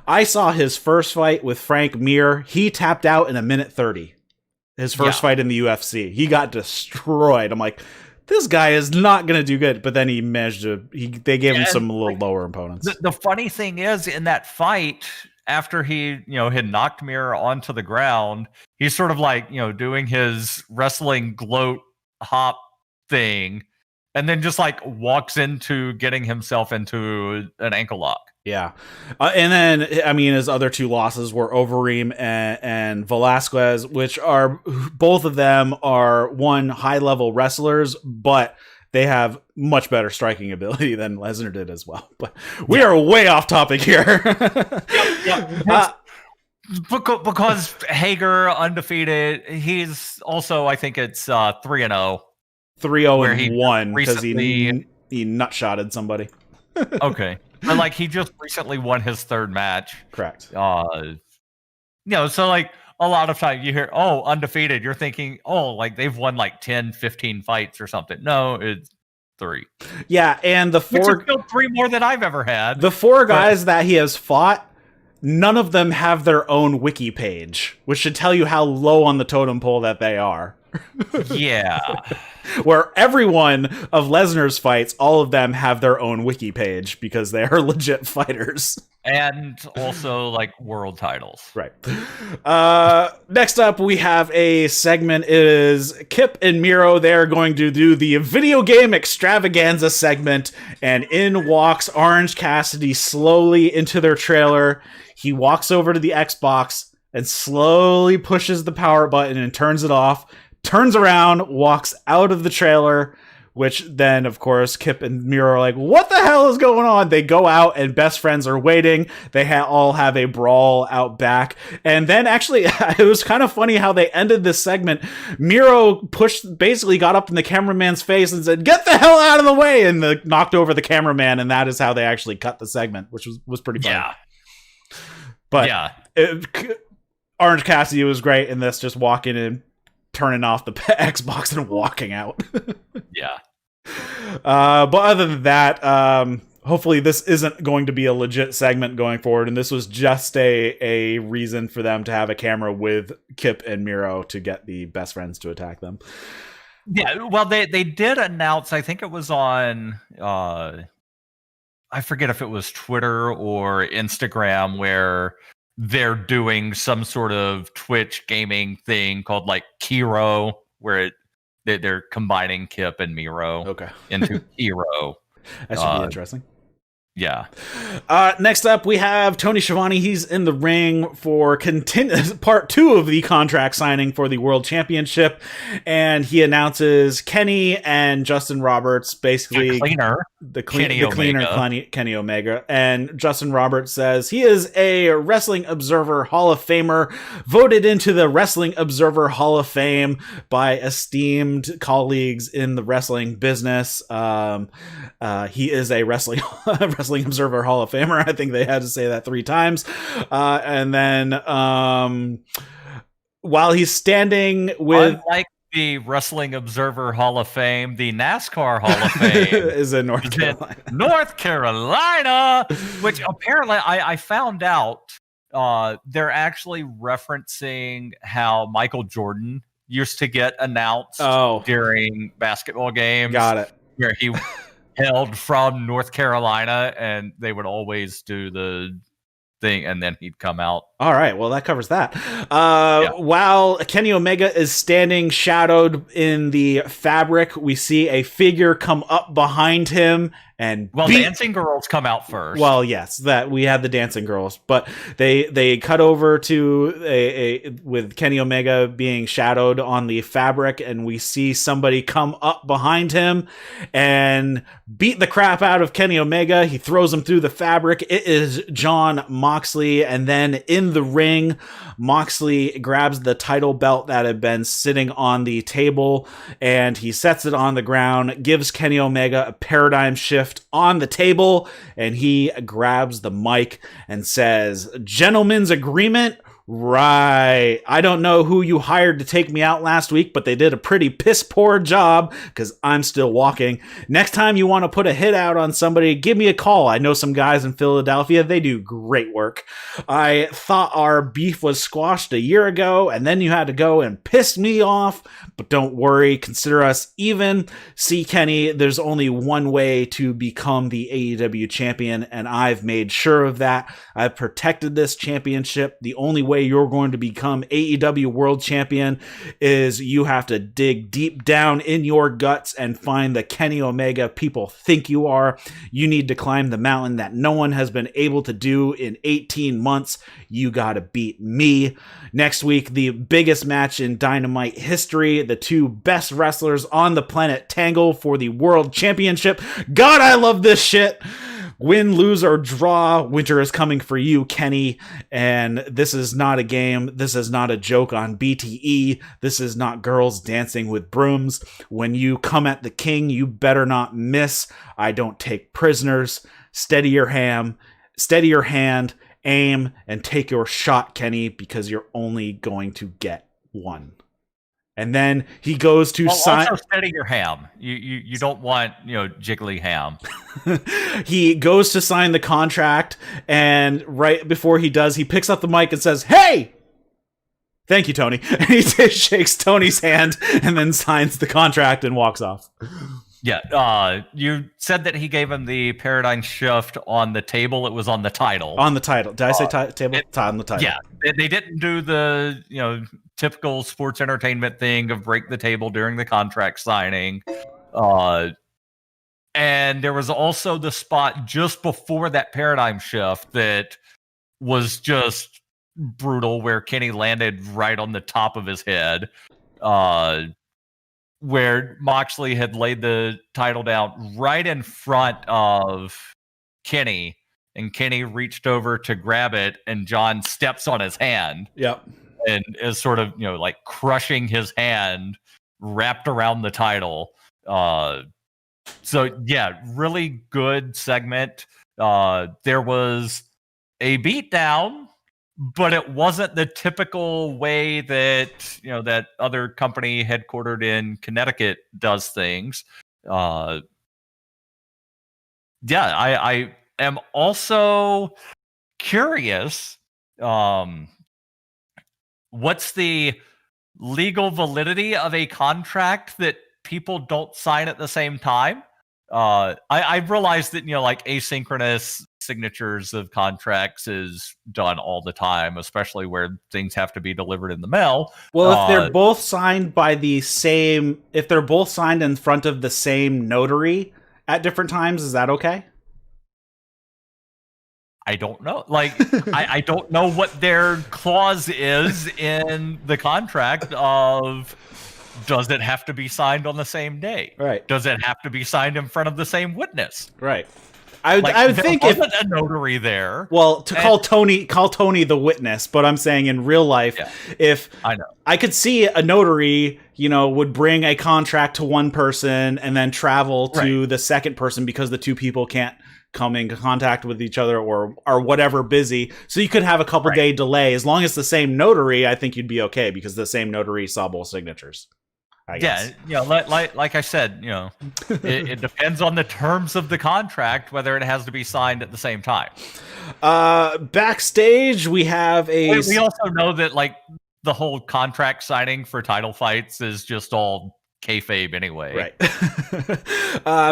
I saw his first fight with Frank Mir. He tapped out in 1:30. His first fight in the UFC, he got destroyed. I'm like, this guy is not going to do good. But then he managed to. They gave him some little lower opponents. The funny thing is, in that fight, after he had knocked Mir onto the ground, he's sort of like doing his wrestling gloat hop thing, and then just like walks into getting himself into an ankle lock. Yeah. And then, I mean, his other 2 losses were Overeem and Velasquez, which are, both of them are high-level wrestlers, but they have much better striking ability than Lesnar did as well. But we are way off topic here. Because Hager, undefeated, he's also, I think it's 3-0. 3-0-1 because he nutshotted somebody. Okay. But like he just recently won his 3rd match. Correct. So like a lot of times you hear, undefeated, you're thinking, like they've won like 10, 15 fights or something. No, it's 3. Yeah, and the 4 which is still 3 more than I've ever had. The 4 guys that he has fought, none of them have their own wiki page, which should tell you how low on the totem pole that they are. Yeah. Where every one of Lesnar's fights, all of them have their own wiki page because they are legit fighters. And also, like, world titles. Right. Next up, we have a segment. It is Kip and Miro. They're going to do the video game extravaganza segment. And in walks Orange Cassidy slowly into their trailer. He walks over to the Xbox and slowly pushes the power button and turns it off. Turns around, walks out of the trailer, which then, of course, Kip and Miro are like, what the hell is going on? They go out and best friends are waiting. They all have a brawl out back. And then actually, it was kind of funny how they ended this segment. Miro basically got up in the cameraman's face and said, get the hell out of the way, and knocked over the cameraman. And that is how they actually cut the segment, which was pretty funny. Yeah. But Orange Cassidy was great in this, just walking in, turning off the Xbox and walking out. Yeah. But other than that, hopefully this isn't going to be a legit segment going forward, and this was just a reason for them to have a camera with Kip and Miro to get the best friends to attack them. Yeah, well, they did announce, I think it was on, I forget if it was Twitter or Instagram, where they're doing some sort of Twitch gaming thing called like Kiro, where they're combining Kip and Miro into Kiro. That should be interesting. Yeah. Next up, we have Tony Schiavone. He's in the ring for part 2 of the contract signing for the World Championship, and he announces Kenny and Justin Roberts, basically the cleaner Kenny Omega. And Justin Roberts says he is a Wrestling Observer Hall of Famer, voted into the Wrestling Observer Hall of Fame by esteemed colleagues in the wrestling business. He is a Wrestling Observer Hall of Famer. I think they had to say that 3 times. And then while he's standing with... Unlike the Wrestling Observer Hall of Fame, the NASCAR Hall of Fame is in North Carolina. North Carolina, which apparently I found out they're actually referencing how Michael Jordan used to get announced during basketball games. Got it. Where he hailed from North Carolina, and they would always do the thing, and then he'd come out. All right, well, that covers that. While Kenny Omega is standing shadowed in the fabric, we see a figure come up behind him and dancing girls come out first. Well, yes, that we had the dancing girls, but they cut over to with Kenny Omega being shadowed on the fabric, and we see somebody come up behind him and beat the crap out of Kenny Omega. He throws him through the fabric. It is Jon Moxley, and then in the ring, Moxley grabs the title belt that had been sitting on the table, and he sets it on the ground, gives Kenny Omega a paradigm shift on the table, and he grabs the mic and says, "Gentlemen's agreement? Right. I don't know who you hired to take me out last week, but they did a pretty piss poor job because I'm still walking. Next time you want to put a hit out on somebody, give me a call. I know some guys in Philadelphia. They do great work. I thought our beef was squashed a year ago, and then you had to go and piss me off. But don't worry. Consider us even. See, Kenny, there's only one way to become the AEW champion, and I've made sure of that. I've protected this championship. The only way you're going to become AEW World Champion is you have to dig deep down in your guts and find the Kenny Omega people think you are. You need to climb the mountain that no one has been able to do in 18 months. You gotta beat me." Next week, the biggest match in Dynamite history. The two best wrestlers on the planet tangle for the World Championship. God, I love this shit. Win, lose, or draw, winter is coming for you, Kenny. And this is not a game. This is not a joke on BTE. This is not girls dancing with brooms. When you come at the king, you better not miss. I don't take prisoners. Steady your hand, aim, and take your shot, Kenny, because you're only going to get one. And then he goes to sign. Also steady your ham. You don't want jiggly ham. He goes to sign the contract, and right before he does, he picks up the mic and says, "Hey, thank you, Tony." And he shakes Tony's hand and then signs the contract and walks off. Yeah, you said that he gave him the paradigm shift on the table. It was on the title. On the title. Did I say table? On the title. Yeah, they didn't do the typical sports entertainment thing of break the table during the contract signing. And there was also the spot just before that paradigm shift that was just brutal, where Kenny landed right on the top of his head. Where Moxley had laid the title down right in front of Kenny, and Kenny reached over to grab it, and John steps on his hand. Yep. And is sort of, like crushing his hand wrapped around the title. So yeah, really good segment. There was a beatdown, but it wasn't the typical way that that other company headquartered in Connecticut does things. I am also curious. What's the legal validity of a contract that people don't sign at the same time? I realized that like asynchronous signatures of contracts is done all the time, especially where things have to be delivered in the mail. Well, if they're both signed by if they're both signed in front of the same notary at different times, is that okay? I don't know. I don't know what their clause is in the contract of, does it have to be signed on the same day? Right. Does it have to be signed in front of the same witness? Right. I would think if a notary there. Well, call Tony the witness, but I'm saying in real life, if I could see a notary, would bring a contract to one person and then travel to the second person because the two people can't coming in contact with each other or whatever busy. So you could have a couple day delay. As long as the same notary, I think you'd be okay because the same notary saw both signatures. I guess. Yeah, like I said, it depends on the terms of the contract whether it has to be signed at the same time. Backstage, we have we also know that like the whole contract signing for title fights is just all kayfabe anyway. Right.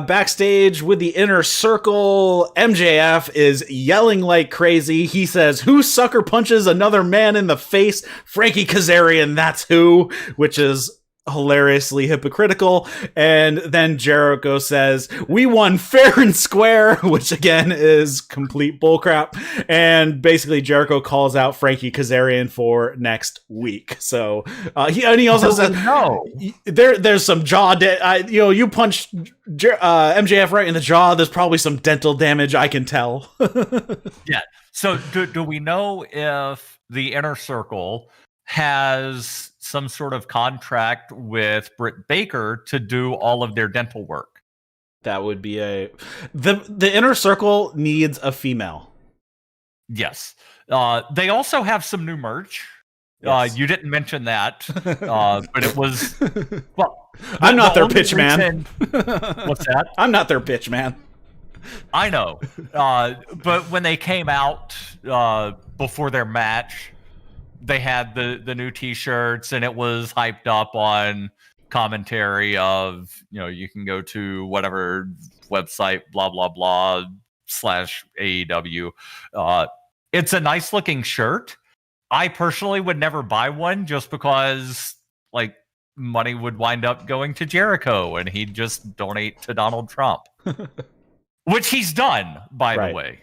Backstage with the Inner Circle, MJF is yelling like crazy. He says, "Who sucker punches another man in the face? Frankie Kazarian, that's who," which is hilariously hypocritical. And then Jericho says, "We won fair and square," which again is complete bullcrap. And basically Jericho calls out Frankie Kazarian for next week. So he also says, "No, there's some jaw. You punched MJF right in the jaw. There's probably some dental damage. I can tell." Yeah. So do we know if the Inner Circle has some sort of contract with Brit Baker to do all of their dental work? That would be the Inner Circle needs a female. Yes. They also have some new merch. Yes. You didn't mention that, but it was, well, I'm not their pitch man. What's that? I'm not their pitch man. I know. But when they came out before their match, they had the new t-shirts and it was hyped up on commentary of, you can go to whatever website, blah, blah, blah, /AEW. It's a nice looking shirt. I personally would never buy one just because like money would wind up going to Jericho and he'd just donate to Donald Trump, which he's done, by the way.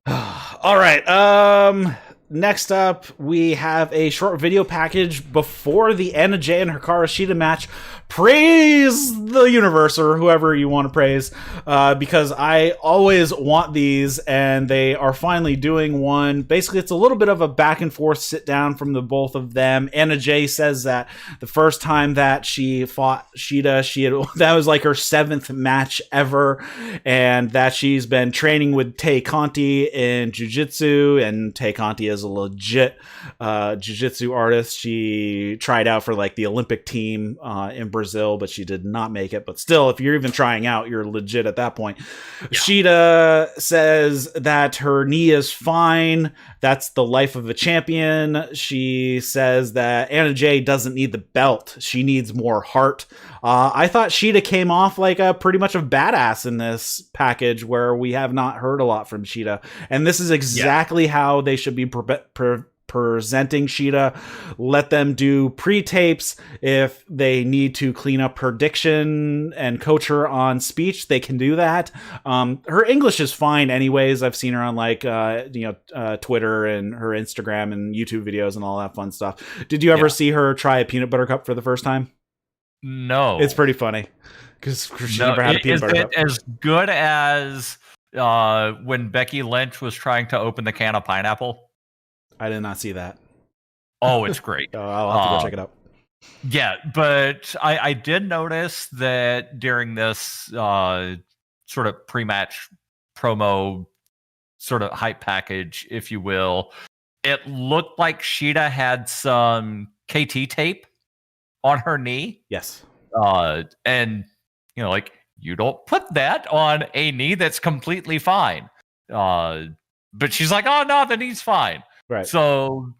All right. Next up, we have a short video package before the Anna Jay and Hikaru Shida match. Praise the universe, or whoever you want to praise, because I always want these, and they are finally doing one. Basically, it's a little bit of a back and forth sit down from the both of them. Anna Jay says that the first time that she fought Shida, that was like her 7th match ever, and that she's been training with Tay Conti in jiu-jitsu, and Tay Conti is a legit jiu-jitsu artist. She tried out for like the Olympic team in Brazil, but she did not make it. But still, if you're even trying out, you're legit at that point. Yeah. Shida says that her knee is fine. That's the life of a champion. She says that Anna Jay doesn't need the belt. She needs more heart. I thought Shida came off like a pretty much a badass in this package where we have not heard a lot from Shida. And this is exactly how they should be presenting Shida. Let them do pre-tapes. If they need to clean up her diction and coach her on speech, they can do that. Her English is fine anyways. I've seen her on like Twitter and her Instagram and YouTube videos and all that fun stuff. Did you ever see her try a peanut butter cup for the first time? No. It's pretty funny because she never had a peanut butter cup. As good as when Becky Lynch was trying to open the can of pineapple? I did not see that. Oh, it's great. I'll have to go check it out. Yeah, but I did notice that during this sort of pre-match promo sort of hype package, if you will, it looked like Shida had some KT tape on her knee. Yes. And, like, you don't put that on a knee that's completely fine. But she's like, oh, no, the knee's fine. Right. So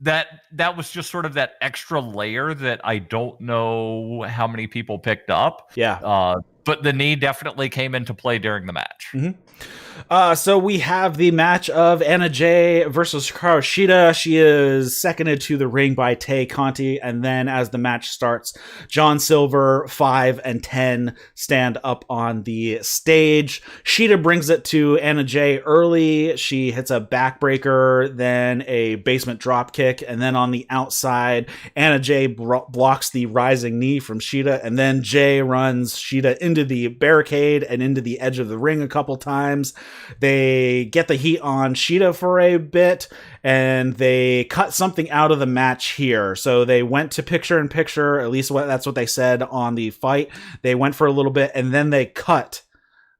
that was just sort of that extra layer that I don't know how many people picked up. Yeah. But the knee definitely came into play during the match. Mm-hmm. So we have the match of Anna Jay versus Hikaru Shida. She is seconded to the ring by Tay Conti. And then as the match starts, John Silver, 5 and 10 stand up on the stage. Shida brings it to Anna Jay early. She hits a backbreaker, then a basement drop kick. And then on the outside, Anna Jay blocks the rising knee from Shida. And then Jay runs Shida into into the barricade and into the edge of the ring a couple times. They get the heat on Shida for a bit, and they cut something out of the match here. So they went to picture-in-picture, at least that's what they said on the fight. They went for a little bit, and then they cut.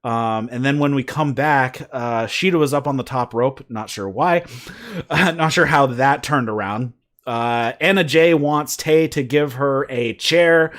And then when we come back, Shida was up on the top rope. Not sure why. Not sure how that turned around. Anna Jay wants Tay to give her a chair,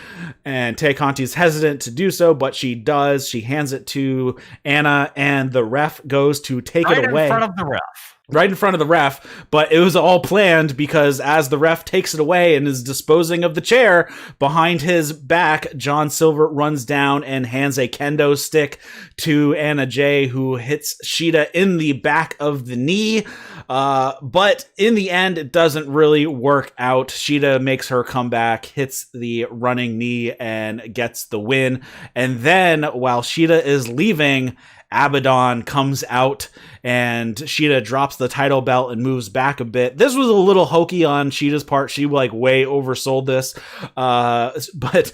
and Tay Conti's hesitant to do so, but she does. She hands it to Anna, and the ref goes to take it away. Right in front of the ref. Right in front of the ref, but it was all planned, because as the ref takes it away and is disposing of the chair, behind his back, John Silver runs down and hands a kendo stick to Anna Jay, who hits Shida in the back of the knee. But in the end, it doesn't really work out. Shida makes her comeback, hits the running knee, and gets the win. And then, while Shida is leaving, Abaddon comes out, and Shida drops the title belt and moves back a bit. This was a little hokey on Shida's part. She way oversold this. But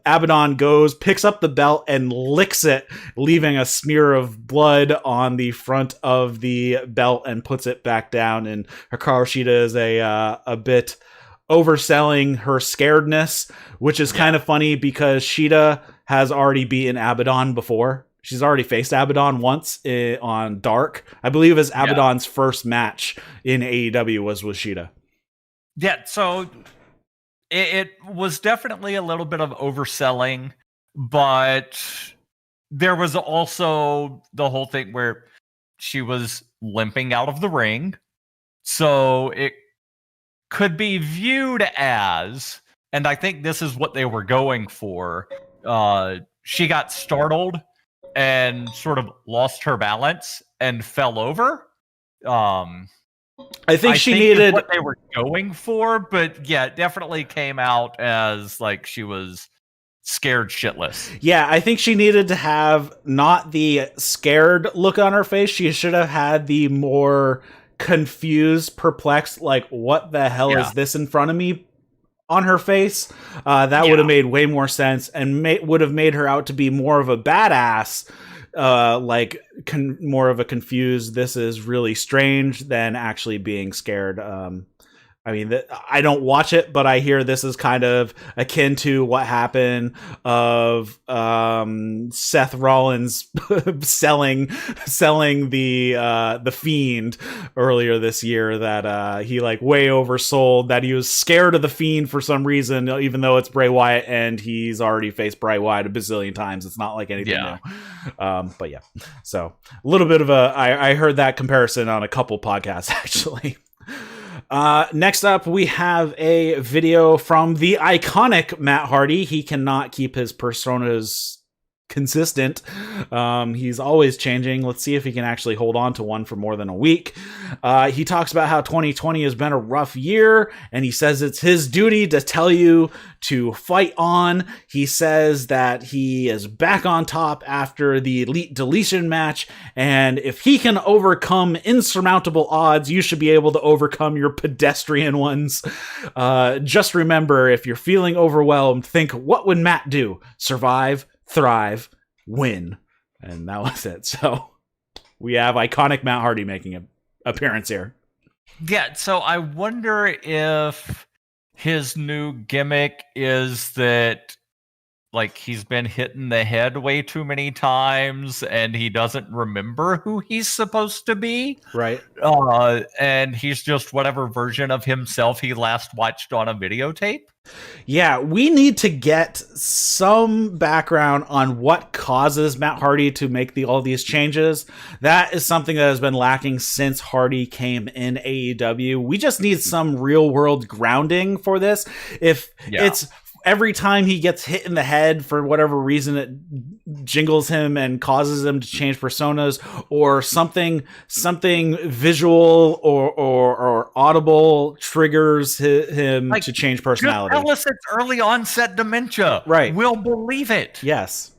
Abaddon goes, picks up the belt, and licks it, leaving a smear of blood on the front of the belt, and puts it back down. And Hikaru Shida is a bit overselling her scaredness, which is kind of funny, because Shida has already beaten Abaddon before. She's already faced Abaddon once on Dark. I believe it was Abaddon's first match in AEW was with Shida. Yeah, so it was definitely a little bit of overselling, but there was also the whole thing where she was limping out of the ring. So it could be viewed as, and I think this is what they were going for, she got startled and sort of lost her balance and fell over. I think she needed what they were going for, but yeah, it definitely came out as like she was scared shitless. Yeah, I think she needed to have not the scared look on her face. She should have had the more confused, perplexed, like, what the hell is this in front of me on her face. That would have made way more sense, and would have made her out to be more of a badass, more of a confused, this is really strange, than actually being scared. I mean, I don't watch it, but I hear this is kind of akin to what happened of Seth Rollins selling the Fiend earlier this year, that he way oversold, that he was scared of the Fiend for some reason, even though it's Bray Wyatt and he's already faced Bray Wyatt a bazillion times. It's not like anything new. But yeah, so a little bit of I heard that comparison on a couple podcasts actually. Next up, we have a video from the iconic Matt Hardy. He cannot keep his personas consistent. He's always changing. Let's see if he can actually hold on to one for more than a week. He talks about how 2020 has been a rough year, and he says it's his duty to tell you to fight on. He says that he is back on top after the Elite Deletion match, and if he can overcome insurmountable odds, you should be able to overcome your pedestrian ones. Just remember, if you're feeling overwhelmed, think, what would Matt do? Survive, thrive, win. And that was it. So we have iconic Matt Hardy making an appearance here. Yeah, so I wonder if his new gimmick is that he's been hit in the head way too many times and he doesn't remember who he's supposed to be. Right. And he's just whatever version of himself he last watched on a videotape. Yeah, we need to get some background on what causes Matt Hardy to make all these changes. That is something that has been lacking since Hardy came in AEW. We just need some real world grounding for this. If it's every time he gets hit in the head for whatever reason, it jingles him and causes him to change personas, or something visual or audible triggers him to change personality. Tell us it's early onset dementia. Right. We'll believe it. Yes.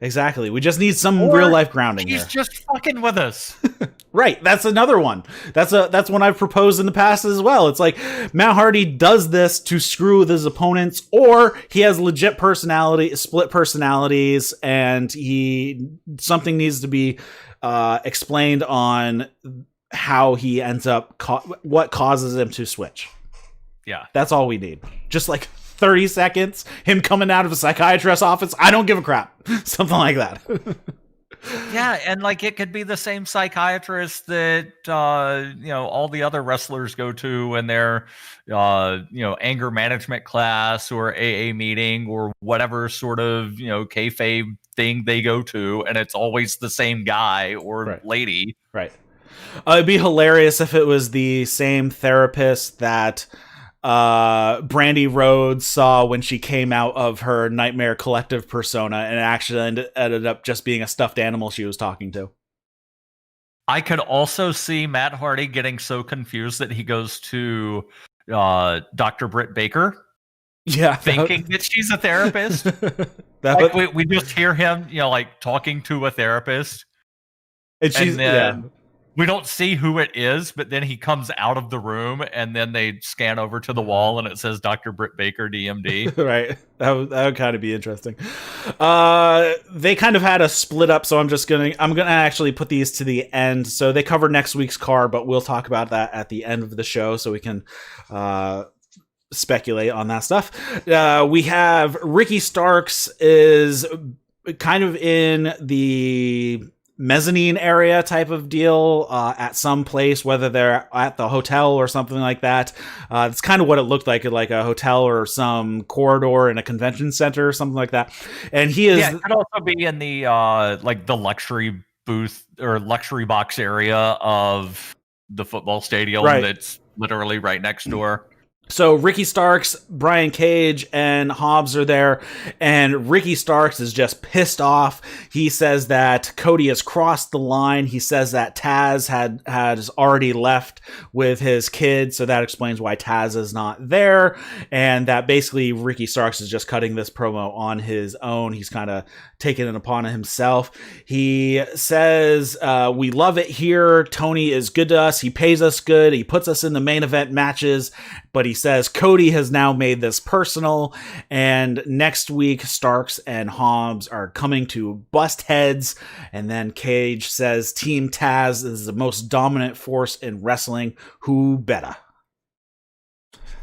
Exactly. We just need some Or real life grounding he's here. just fucking with us. Right. That's another one. That's one I've proposed in the past as well. It's like Matt Hardy does this to screw with his opponents, or he has legit split personalities, and something needs to be explained on how he ends up, what causes him to switch. Yeah. That's all we need. Just like 30 seconds, him coming out of a psychiatrist's office. I don't give a crap. Something like that. Yeah, and like it could be the same psychiatrist that all the other wrestlers go to in their anger management class or AA meeting or whatever sort of kayfabe thing they go to, and it's always the same guy or lady. Right. It'd be hilarious if it was the same therapist that Brandy Rhodes saw when she came out of her Nightmare Collective persona, and it actually ended up just being a stuffed animal she was talking to. I could also see Matt Hardy getting so confused that he goes to Dr. Brit Baker, thinking that she's a therapist. We just hear him, talking to a therapist, and then we don't see who it is, but then he comes out of the room, and then they scan over to the wall, and it says Dr. Brit Baker, DMD. Right. That would kind of be interesting. They kind of had a split up, so I'm gonna actually put these to the end. So they cover next week's card, but we'll talk about that at the end of the show, so we can speculate on that stuff. We have Ricky Starks is kind of in the mezzanine area type of deal at some place, whether they're at the hotel or something like that. It's kind of what it looked like a hotel or some corridor in a convention center or something like that. And he is... Yeah, it could also be in the the luxury booth or luxury box area of the football stadium that's literally right next door. So Ricky Starks, Brian Cage, and Hobbs are there, and Ricky Starks is just pissed off. He says that Cody has crossed the line. He says that Taz has already left with his kid, so that explains why Taz is not there, and that basically Ricky Starks is just cutting this promo on his own. He's kind of taking it upon himself. He says, we love it here. Tony is good to us. He pays us good. He puts us in the main event matches, but he says Cody has now made this personal, and next week Starks and Hobbs are coming to bust heads, and then Cage says Team Taz is the most dominant force in wrestling. Who better?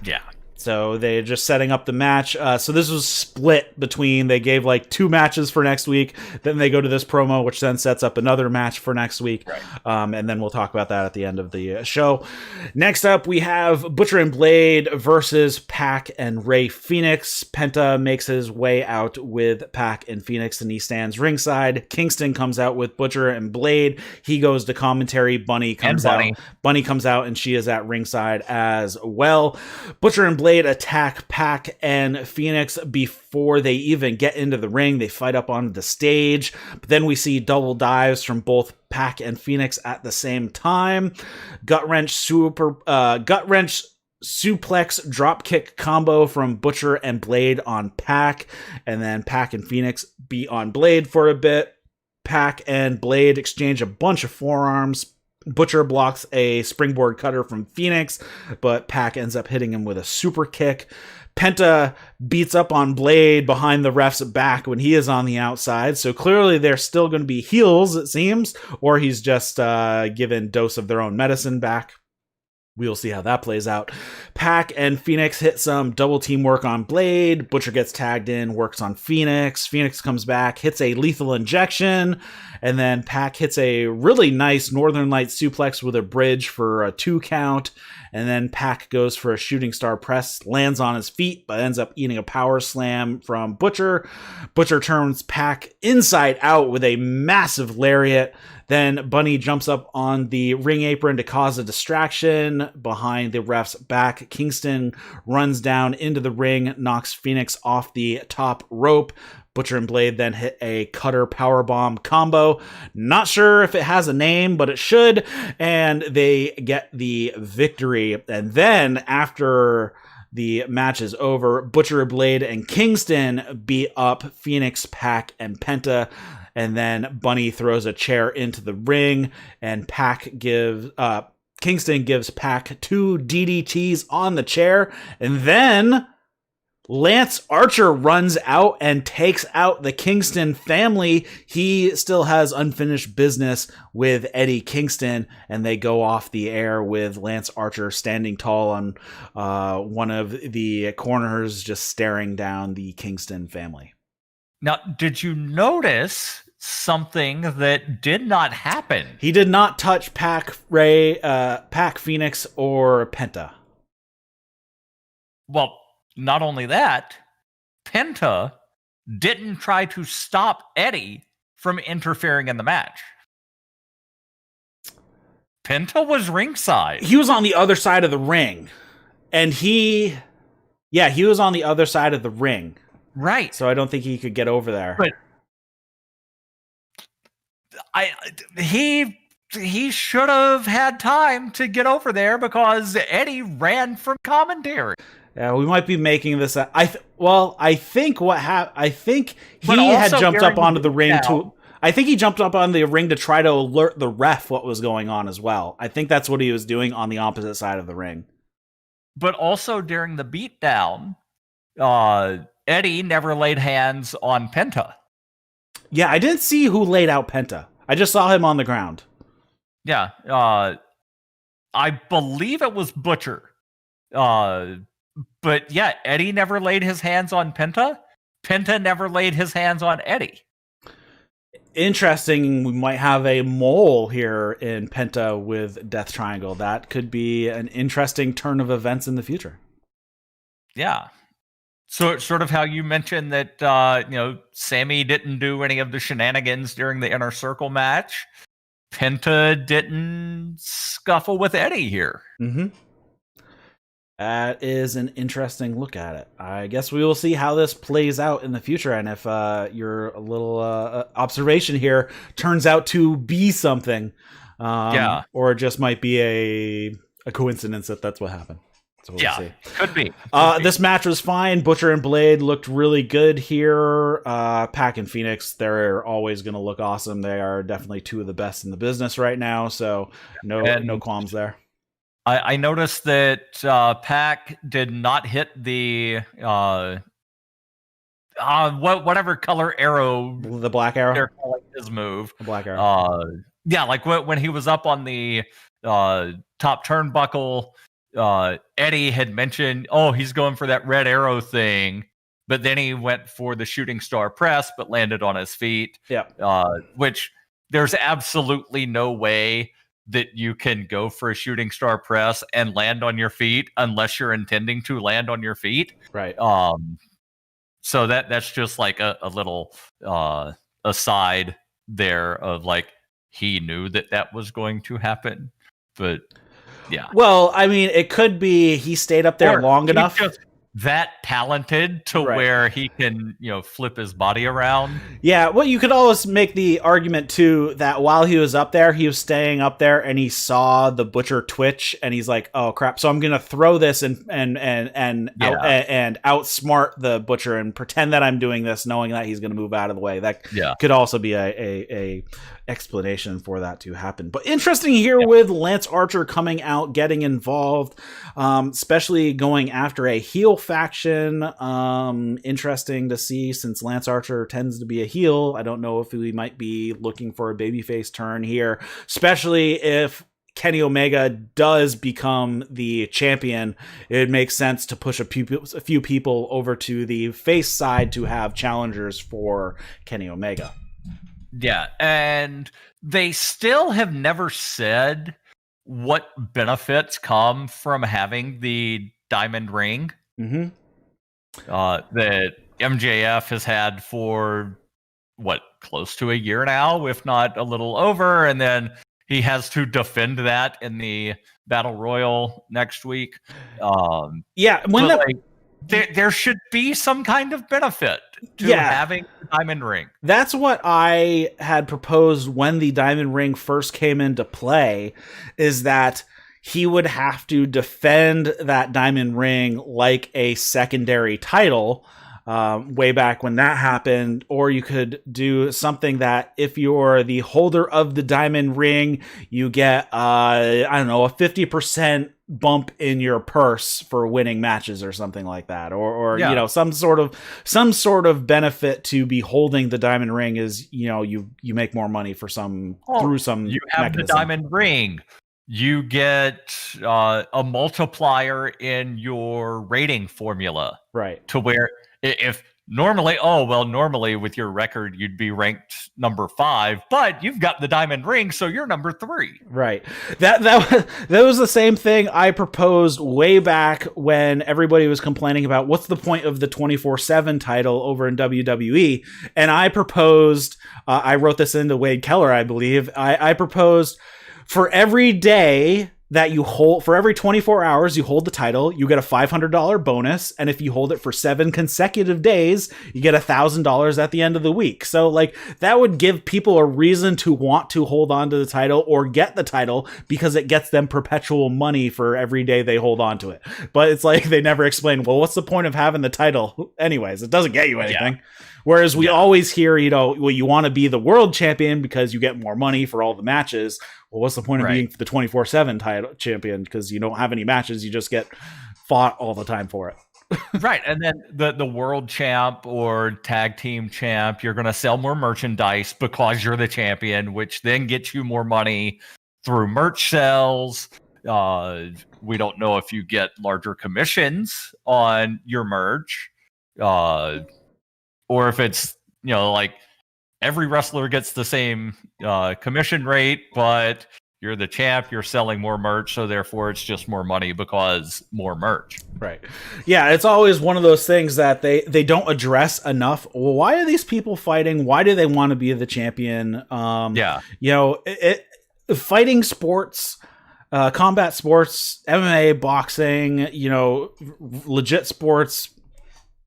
Yeah. So they're just setting up the match. So this was split between, they gave like 2 matches for next week. Then they go to this promo, which then sets up another match for next week. Right. And then we'll talk about that at the end of the show. Next up, we have Butcher and Blade versus Pac and Rey Fenix. Penta makes his way out with Pac and Fenix, and he stands ringside. Kingston comes out with Butcher and Blade. He goes to commentary. Bunny comes out. Bunny comes out, and she is at ringside as well. Butcher and Blade attack Pac and Fenix before they even get into the ring. They fight up on the stage, but then we see double dives from both Pac and Fenix at the same time. Gut wrench suplex drop kick combo from Butcher and Blade on Pac, and then Pac and Fenix beat on Blade for a bit. Pac and Blade exchange a bunch of forearms. Butcher blocks a springboard cutter from Fenix, but Pac ends up hitting him with a super kick. Penta beats up on Blade behind the ref's back when he is on the outside, so clearly they're still going to be heels, it seems, or he's just given dose of their own medicine back. We'll see how that plays out. Pac and Fenix hit some double teamwork on Blade. Butcher gets tagged in, works on Fenix. Fenix comes back, hits a lethal injection, and then Pac hits a really nice Northern Lights suplex with a bridge for a 2 count. And then Pac goes for a shooting star press, lands on his feet, but ends up eating a power slam from Butcher. Butcher turns Pac inside out with a massive lariat. Then Bunny jumps up on the ring apron to cause a distraction behind the ref's back. Kingston runs down into the ring, knocks Fenix off the top rope. Butcher and Blade then hit a cutter powerbomb combo. Not sure if it has a name, but it should. And they get the victory. And then after the match is over. Butcher, Blade, and Kingston beat up Fenix, Pac, and Penta. And then Bunny throws a chair into the ring, and Kingston gives Pac 2 DDTs on the chair, and then Lance Archer runs out and takes out the Kingston family. He still has unfinished business with Eddie Kingston, and they go off the air with Lance Archer standing tall on one of the corners, just staring down the Kingston family. Now, did you notice something that did not happen? He did not touch Pac, Fenix, or Penta. Well, not only that, Penta didn't try to stop Eddie from interfering in the match. Penta was ringside. He was on the other side of the ring. And he was on the other side of the ring. Right. So I don't think he could get over there. But he should have had time to get over there because Eddie ran from commentary. Yeah, we might be making this. I think what happened. I think he had jumped up onto the ring to. I think he jumped up on the ring to try to alert the ref what was going on as well. I think that's what he was doing on the opposite side of the ring. But also during the beatdown, Eddie never laid hands on Penta. Yeah, I didn't see who laid out Penta. I just saw him on the ground. Yeah, I believe it was Butcher. But yeah, Eddie never laid his hands on Penta. Penta never laid his hands on Eddie. Interesting. We might have a mole here in Penta with Death Triangle. That could be an interesting turn of events in the future. Yeah. So it's sort of how you mentioned that, Sammy didn't do any of the shenanigans during the Inner Circle match. Penta didn't scuffle with Eddie here. Mm-hmm. That is an interesting look at it. I guess we will see how this plays out in the future, and if your little observation here turns out to be something, or it just might be a coincidence that that's what happened. So we'll see. Could be. This match was fine. Butcher and Blade looked really good here. Pac and Fenix, they're always going to look awesome. They are definitely two of the best in the business right now, so no qualms there. I noticed that Pac did not hit the whatever color arrow, the black arrow. They're calling his move. The black arrow. Like when he was up on the top turnbuckle, Eddie had mentioned, he's going for that red arrow thing, but then he went for the shooting star press, but landed on his feet. Yeah. Which there's absolutely no way that you can go for a shooting star press and land on your feet unless you're intending to land on your feet. Right. So that's just like a little aside there of like, he knew that was going to happen, but yeah. Well, I mean, it could be he stayed up there long enough. That talented to where he can, flip his body around. Yeah, well, you could always make the argument too that while he was up there, he was staying up there and he saw the Butcher twitch and he's like, "Oh crap! So I'm gonna throw this and outsmart the Butcher and pretend that I'm doing this, knowing that he's gonna move out of the way." That could also be a explanation for that to happen. But interesting here with Lance Archer coming out, getting involved, especially going after a heel faction. Interesting to see, since Lance Archer tends to be a heel. I don't know if we might be looking for a babyface turn here, especially if Kenny Omega does become the champion. It makes sense to push a few people over to the face side to have challengers for Kenny Omega. Yeah, and they still have never said what benefits come from having the diamond ring. Mm-hmm. That MJF has had for close to a year now, if not a little over, and then he has to defend that in the Battle Royal next week. There should be some kind of benefit to having the diamond ring. That's what I had proposed when the diamond ring first came into play, is that he would have to defend that diamond ring like a secondary title way back when that happened. Or you could do something that if you're the holder of the diamond ring, you get, I don't know, a 50% bump in your purse for winning matches or something like that. Or you know, some sort of benefit to be holding the diamond ring is, you know, you make more money for through some you have mechanism. The diamond ring. You get a multiplier in your rating formula. Right. To where if normally with your record, you'd be ranked number 5, but you've got the diamond ring, so you're number 3. Right. That was the same thing I proposed way back when everybody was complaining about what's the point of the 24/7 title over in WWE. And I proposed, I wrote this into Wade Keller, I believe. I proposed for every day that you hold, for every 24 hours you hold the title, you get a $500 bonus. And if you hold it for 7 consecutive days, you get $1,000 at the end of the week. So like that would give people a reason to want to hold on to the title or get the title because it gets them perpetual money for every day they hold on to it. But it's like they never explain, well, what's the point of having the title anyways? It doesn't get you anything. Yeah. Whereas we always hear, you know, well, you want to be the world champion because you get more money for all the matches. Well, what's the point of being the 24/7 title champion? Because you don't have any matches. You just get fought all the time for it. Right. And then the world champ or tag team champ, you're going to sell more merchandise because you're the champion, which then gets you more money through merch sales. We don't know if you get larger commissions on your merch. Or if it's, you know, like every wrestler gets the same commission rate, but you're the champ, you're selling more merch, so therefore it's just more money because more merch. Right. Yeah, it's always one of those things that they don't address enough. Well, why are these people fighting? Why do they want to be the champion? You know, fighting sports, combat sports, MMA, boxing, you know, legit sports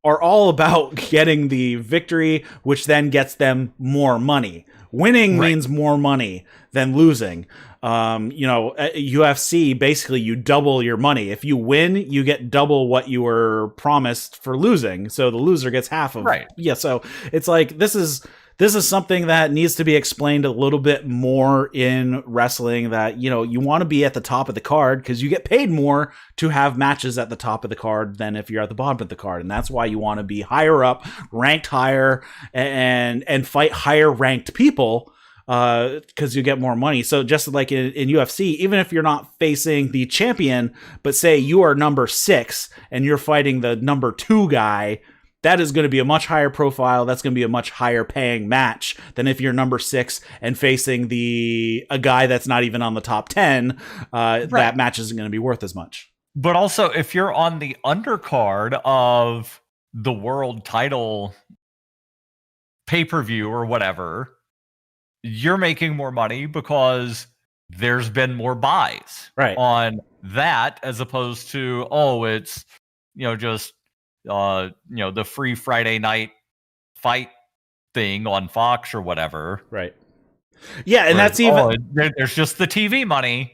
are all about getting the victory, which then gets them more money. Winning means more money than losing. You know, at UFC, basically you double your money. If you win, you get double what you were promised for losing. So the loser gets half of it. Right. Yeah, so it's like this is something that needs to be explained a little bit more in wrestling, that, you know, you want to be at the top of the card because you get paid more to have matches at the top of the card than if you're at the bottom of the card. And that's why you want to be higher up, ranked higher, and fight higher ranked people because you get more money. So just like in UFC, even if you're not facing the champion, but say you are number 6 and you're fighting the number 2 guy, that is going to be a much higher profile. That's going to be a much higher paying match than if you're number 6 and facing a guy that's not even on the top 10. That match isn't going to be worth as much. But also, if you're on the undercard of the world title pay-per-view or whatever, you're making more money because there's been more buys on that, as opposed to, it's, you know, just you know, the free Friday night fight thing on Fox or whatever. Right. Yeah, and that's even there's just the TV money.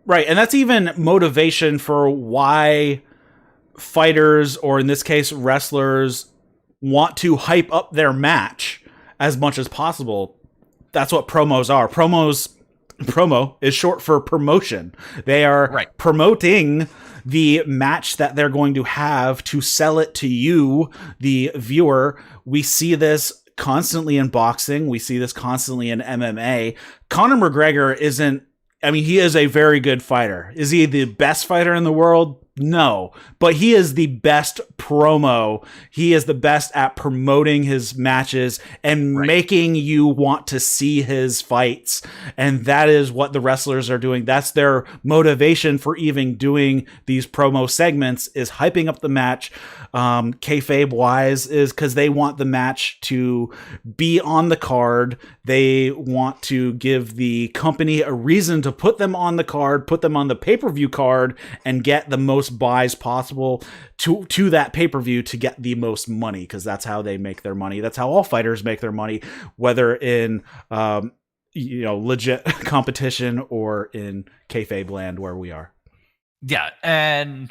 Right, and that's even motivation for why fighters, or in this case wrestlers, want to hype up their match as much as possible. That's what promos are. Promo is short for promotion. They are promoting the match that they're going to have to sell it to you, the viewer. We see this constantly in boxing. We see this constantly in MMA. Conor McGregor he is a very good fighter. Is he the best fighter in the world? No, but he is the best promo. He is the best at promoting his matches and making you want to see his fights. And that is what the wrestlers are doing. That's their motivation for even doing these promo segments, is hyping up the match. Kayfabe wise, is because they want the match to be on the card. They want to give the company a reason to put them on the card, put them on the pay-per-view card, and get the most buys possible to that pay-per-view to get the most money, because that's how they make their money. That's how all fighters make their money, whether in legit competition or in kayfabe land where we are. Yeah, and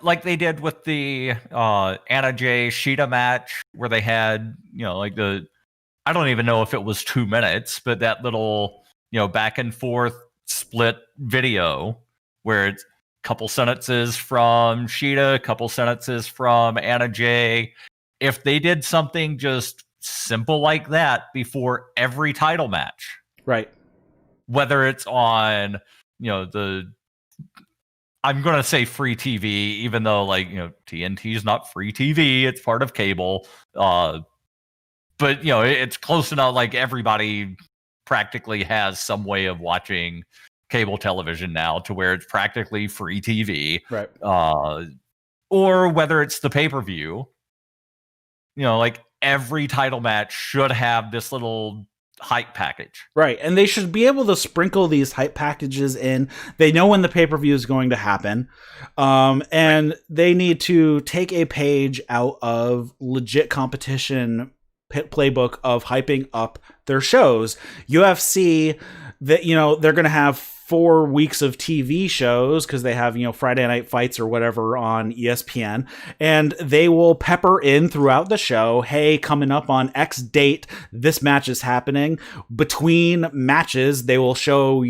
like they did with the Anna Jay Shida match, where they had like I don't even know if it was 2 minutes, but that little back and forth split video where it's a couple sentences from Shida, a couple sentences from Anna Jay. If they did something just simple like that before every title match, right? Whether it's on the I'm going to say free TV, even though TNT is not free TV. It's part of cable. But it's close enough. Like everybody practically has some way of watching cable television now to where it's practically free TV. Right. Or whether it's the pay-per-view, like every title match should have this little hype package. Right. And they should be able to sprinkle these hype packages in. They know when the pay-per-view is going to happen. And they need to take a page out of legit competition playbook of hyping up their shows. UFC, that they're going to have 4 weeks of TV shows because they have Friday night fights or whatever on ESPN, and they will pepper in throughout the show, hey, coming up on X date this match is happening. Between matches they will show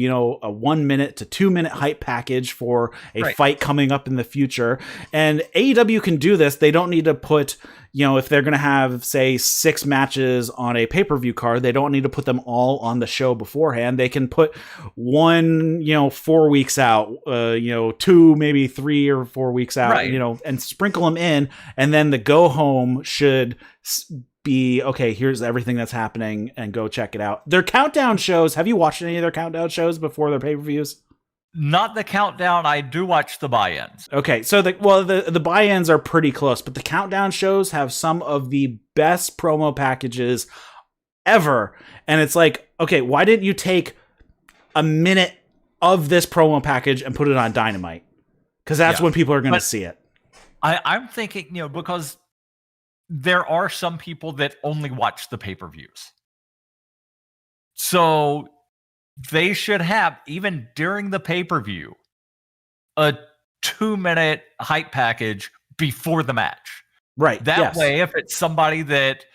a 1 minute to 2 minute hype package for a fight coming up in the future. And AEW can do this. They don't need to put if they're going to have, say, 6 matches on a pay-per-view card, they don't need to put them all on the show beforehand. They can put 1, 4 weeks out, 2, maybe 3 or 4 weeks out, and sprinkle them in. And then the go home should be, okay, here's everything that's happening and go check it out. Their countdown shows. Have you watched any of their countdown shows before their pay-per-views? Not the countdown. I do watch the buy-ins. Okay, so the buy-ins are pretty close, but the countdown shows have some of the best promo packages ever. And it's like, okay, why didn't you take a minute of this promo package and put it on Dynamite? Because that's when people are going to see it. I'm thinking, because there are some people that only watch the pay-per-views. So they should have, even during the pay-per-view, a 2-minute hype package before the match. Right. That way, if it's somebody that,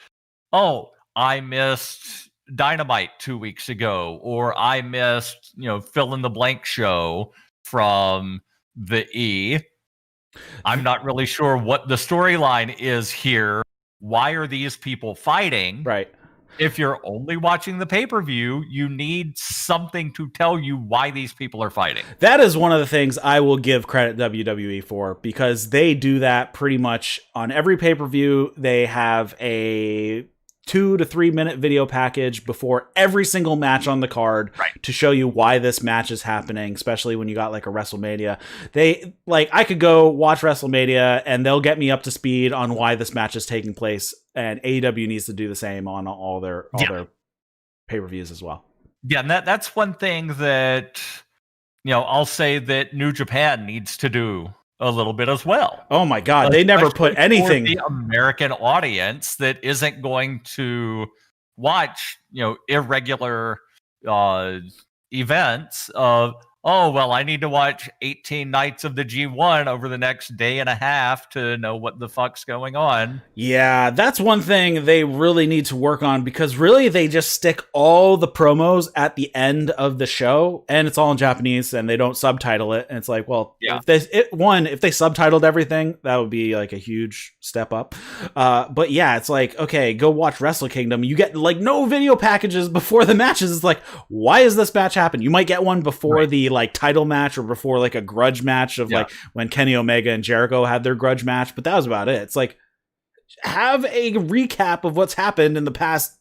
I missed Dynamite 2 weeks ago, or I missed, fill in the blank show from the E. I'm not really sure what the storyline is here. Why are these people fighting? Right. If you're only watching the pay-per-view, you need something to tell you why these people are fighting. That is one of the things I will give credit WWE for, because they do that pretty much on every pay-per-view. They have a 2 to 3 minute video package before every single match on the card to show you why this match is happening, especially when you got like a WrestleMania. I could go watch WrestleMania and they'll get me up to speed on why this match is taking place, and AEW needs to do the same on all their pay-per-views as well. Yeah, and that's one thing that I'll say that New Japan needs to do a little bit as well. Oh my God, they never put anything. For the American audience that isn't going to watch, irregular events of, I need to watch 18 nights of the G1 over the next day and a half to know what the fuck's going on. Yeah, that's one thing they really need to work on, because really they just stick all the promos at the end of the show, and it's all in Japanese and they don't subtitle it. And it's like, well, if they subtitled everything, that would be like a huge step up. But yeah, it's like, okay, go watch Wrestle Kingdom. You get like no video packages before the matches. It's like, why is this match happen? You might get one before the like title match, or before like a grudge match of like when Kenny Omega and Jericho had their grudge match, but that was about it. It's like, have a recap of what's happened in the past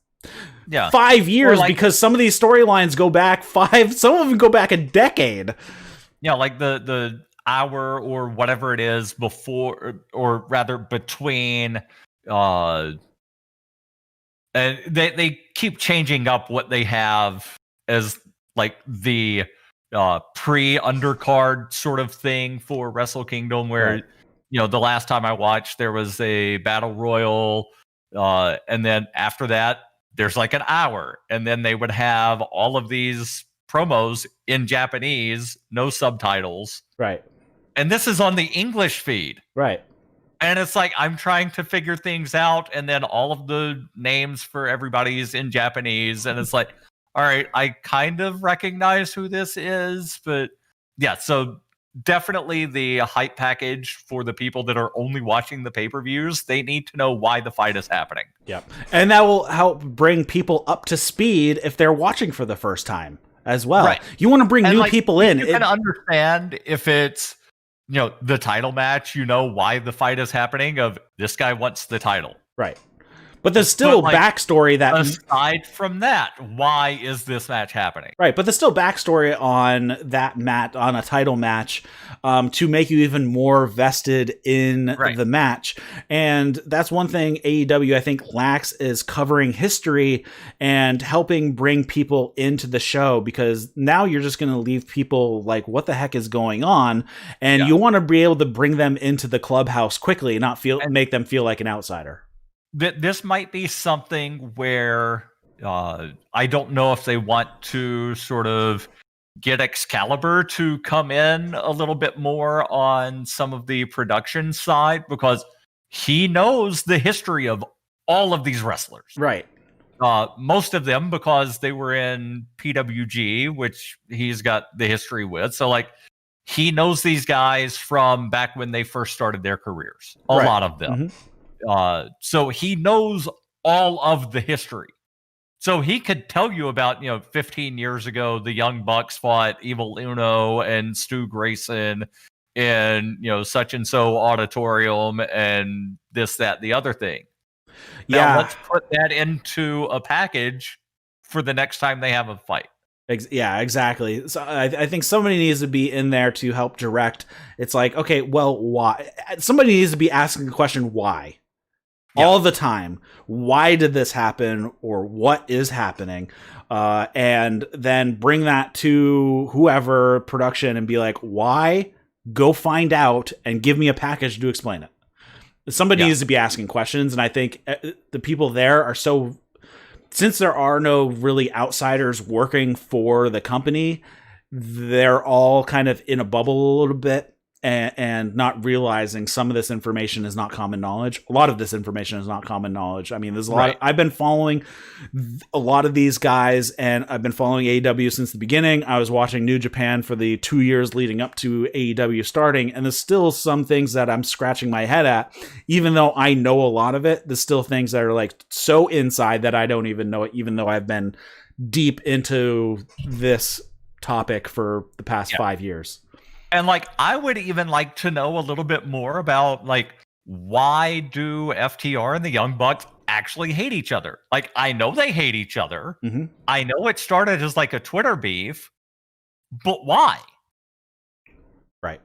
5 years, because some of these storylines go back some of them go back a decade. Like the hour or whatever it is before, or rather between, and they keep changing up what they have as like the pre-undercard sort of thing for Wrestle Kingdom, where the last time I watched, there was a battle royal, and then after that there's like an hour, and then they would have all of these promos in Japanese, no subtitles. Right. And this is on the English feed. Right. And it's like, I'm trying to figure things out, and then all of the names for everybody's in Japanese, and it's like, all right, I kind of recognize who this is, but yeah, so definitely the hype package for the people that are only watching the pay-per-views. They need to know why the fight is happening. Yep. And that will help bring people up to speed if they're watching for the first time as well. Right. You want to bring new people in. You can understand if it's, the title match, why the fight is happening, of this guy wants the title. Right. But there's still backstory that... Aside from that, why is this match happening? Right, but there's still backstory on that match, on a title match, to make you even more vested in the match. And that's one thing AEW, I think, lacks, is covering history and helping bring people into the show, because now you're just going to leave people like, what the heck is going on? And you want to be able to bring them into the clubhouse quickly, not make them feel like an outsider. This might be something where I don't know if they want to sort of get Excalibur to come in a little bit more on some of the production side, because he knows the history of all of these wrestlers. Right. Most of them because they were in PWG, which he's got the history with. So, he knows these guys from back when they first started their careers. A lot of them. Mm-hmm. So he knows all of the history. So he could tell you about, 15 years ago, the Young Bucks fought Evil Uno and Stu Grayson in, such and so auditorium and this, that, the other thing. Now let's put that into a package for the next time they have a fight. Yeah, exactly. So I think somebody needs to be in there to help direct. It's like, okay, well, why? Somebody needs to be asking the question, why? All the time. Why did this happen, or what is happening? And then bring that to whoever production and be like, why? Go find out and give me a package to explain it. Somebody needs to be asking questions. And I think the people there are so, since there are no really outsiders working for the company, they're all kind of in a bubble a little bit. And not realizing some of this information is not common knowledge. A lot of this information is not common knowledge. I mean, there's a lot. I've been following a lot of these guys, and I've been following AEW since the beginning. I was watching New Japan for the 2 years leading up to AEW starting, and there's still some things that I'm scratching my head at. Even though I know a lot of it, there's still things that are so inside that I don't even know it, even though I've been deep into this topic for the past 5 years. And I would even like to know a little bit more about why do FTR and the Young Bucks actually hate each other? I know they hate each other. Mm-hmm. I know it started as a Twitter beef, but why? Right.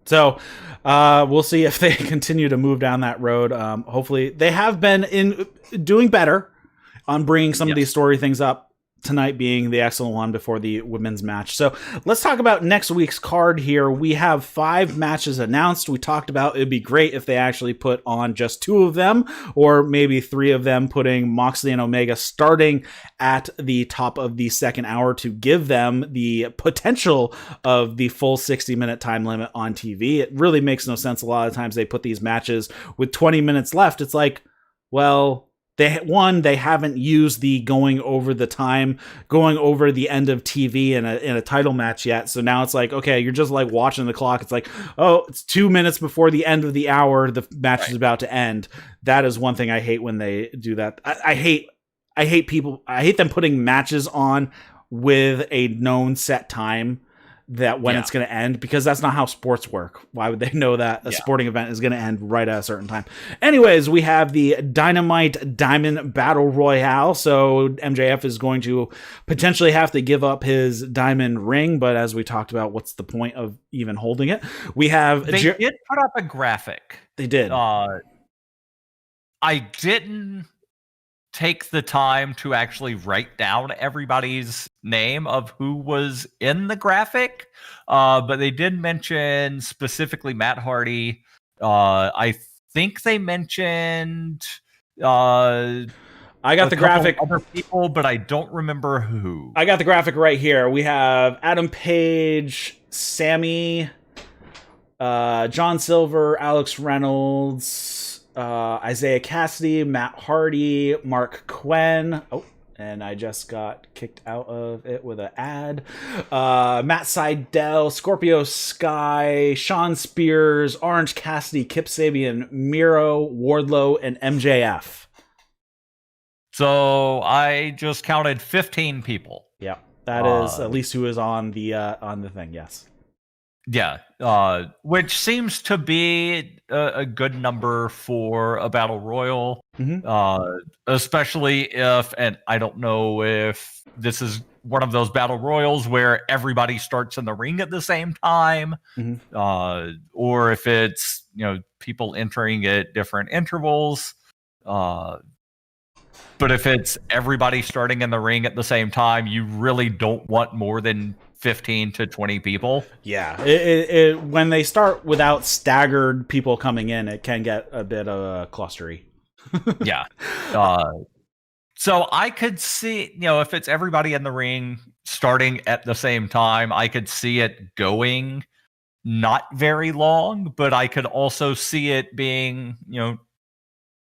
So we'll see if they continue to move down that road. Hopefully they have been doing better on bringing some of these story things up. Tonight being the excellent one before the women's match. So let's talk about next week's card here. We have 5 matches announced. We talked about it'd be great if they actually put on just 2 of them, or maybe 3 of them, putting Moxley and Omega starting at the top of the second hour to give them the potential of the full 60-minute time limit on TV. It really makes no sense. A lot of times they put these matches with 20 minutes left. It's like, well, they haven't used the going over the end of TV in a title match yet. So now it's like, okay, you're just watching the clock. It's like, oh, it's 2 minutes before the end of the hour. The match is about to end. That is one thing I hate when they do that. I hate them putting matches on with a known set time that when it's going to end, because that's not how sports work. Why would they know that a sporting event is going to end right at a certain time? Anyways, we have the Dynamite Diamond Battle Royale. So MJF is going to potentially have to give up his diamond ring, but as we talked about, what's the point of even holding it? We have... They did put up a graphic. They did. I didn't take the time to actually write down everybody's name of who was in the graphic, but they did mention specifically Matt Hardy. I think they mentioned I got the graphic. Other people, but I don't remember who. I got the graphic right here. We have Adam Page, Sammy, John Silver, Alex Reynolds, Isaiah Cassidy, Matt Hardy, Mark Quinn. Oh, and I just got kicked out of it with an ad. Matt Sydal, Scorpio Sky, Sean Spears, Orange Cassidy, Kip Sabian, Miro, Wardlow, and MJF. So I just counted 15 people. Yeah, that is at least who is on the thing. Yes. Yeah, which seems to be a good number for a battle royal, especially if, and I don't know if this is one of those battle royals where everybody starts in the ring at the same time, or if it's, people entering at different intervals. But if it's everybody starting in the ring at the same time, you really don't want more than 15 to 20 people. Yeah, when they start without staggered people coming in, it can get a bit of a clustery. Yeah. So I could see, if it's everybody in the ring starting at the same time, I could see it going not very long, but I could also see it being,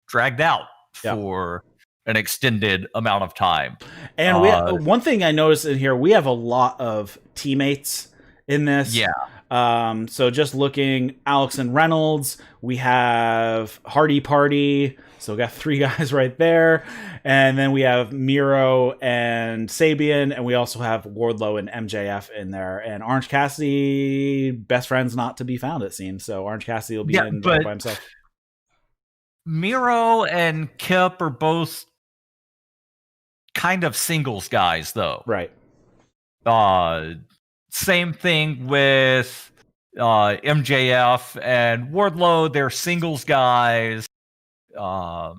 dragged out for an extended amount of time. And one thing I noticed in here, we have a lot of teammates in this. Yeah. So just looking, Alex and Reynolds, we have Hardy Party. So we got 3 guys right there. And then we have Miro and Sabian, and we also have Wardlow and MJF in there. And Orange Cassidy, best friends not to be found, it seems. So Orange Cassidy will be in by himself. Miro and Kip are both kind of singles guys, though. Right. Same thing with MJF and Wardlow. They're singles guys. But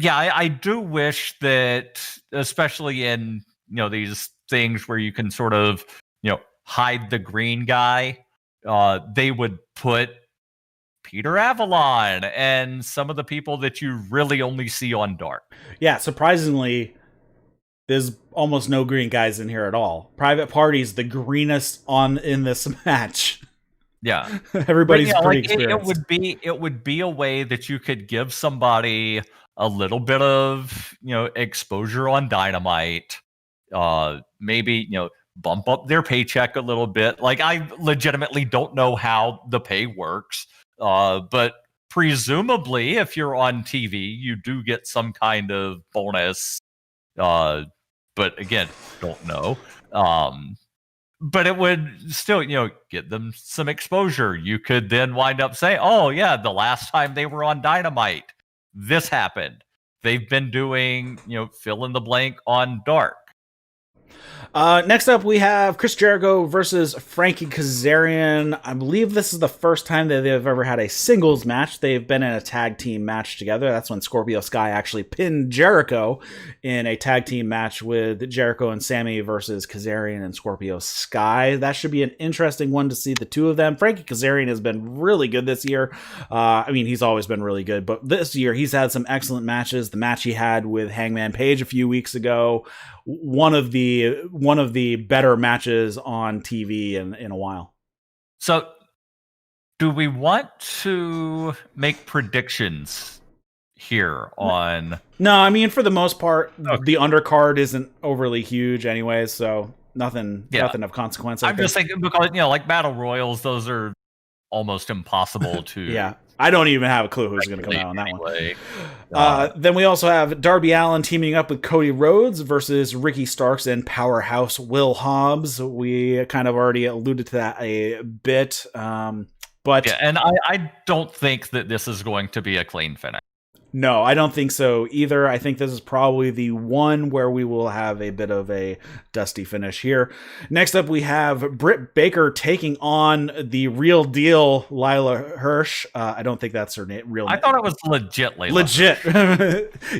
yeah, I do wish that, especially in these things where you can sort of hide the green guy, they would put Peter Avalon and some of the people that you really only see on Dark. Yeah, surprisingly, there's almost no green guys in here at all. Private Party's the greenest in this match. Yeah, everybody's pretty experienced. It would be a way that you could give somebody a little bit of exposure on Dynamite. Maybe bump up their paycheck a little bit. Like, I legitimately don't know how the pay works. But presumably, if you're on TV, you do get some kind of bonus. But again, don't know. But it would still, get them some exposure. You could then wind up saying, oh, yeah, the last time they were on Dynamite, this happened. They've been doing, fill in the blank on Dark. Next up, we have Chris Jericho versus Frankie Kazarian. I believe this is the first time that they've ever had a singles match. They've been in a tag team match together. That's when Scorpio Sky actually pinned Jericho in a tag team match with Jericho and Sammy versus Kazarian and Scorpio Sky. That should be an interesting one to see the two of them. Frankie Kazarian has been really good this year. He's always been really good, but this year he's had some excellent matches. The match he had with Hangman Paige a few weeks ago, one of the better matches on TV in a while. So, do we want to make predictions here on? No, for the most part, the undercard isn't overly huge anyway, so nothing of consequence. I'm just thinking because like battle royals, those are almost impossible to. Yeah. I don't even have a clue who's going to come out on that one. Then we also have Darby Allin teaming up with Cody Rhodes versus Ricky Starks and Powerhouse Will Hobbs. We kind of already alluded to that a bit. But yeah, and I don't think that this is going to be a clean finish. No, I don't think so either. I think this is probably the one where we will have a bit of a dusty finish here. Next up, we have Brit Baker taking on the real deal Lila Hirsch. I don't think that's her real name. I thought it was legit Lila. Legit.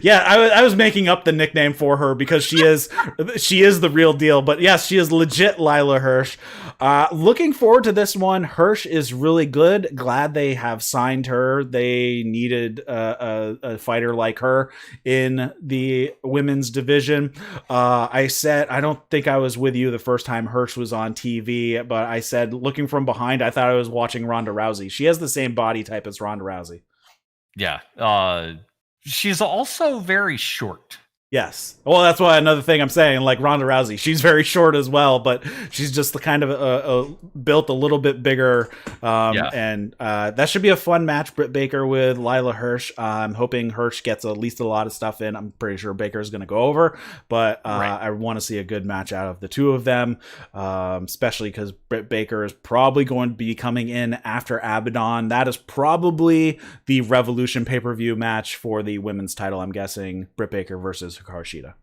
Yeah, I was making up the nickname for her because she is the real deal. But yes, she is legit Lila Hirsch. Looking forward to this one. Hirsch is really good. Glad they have signed her. They needed a a fighter like her in the women's division. I said, I don't think I was with you the first time Hirsch was on TV, but I said, looking from behind, I thought I was watching Ronda Rousey. She has the same body type as Ronda Rousey. Yeah. She's also very short. Yes. Well, that's why another thing I'm saying, like Ronda Rousey, she's very short as well, but she's just the kind of built a little bit bigger. And that should be a fun match, Brit Baker with Lila Hirsch. I'm hoping Hirsch gets at least a lot of stuff in. I'm pretty sure Baker's going to go over, but I want to see a good match out of the two of them, especially because Brit Baker is probably going to be coming in after Abaddon. That is probably the Revolution pay-per-view match for the women's title, I'm guessing. Brit Baker versus Hikaru Shida.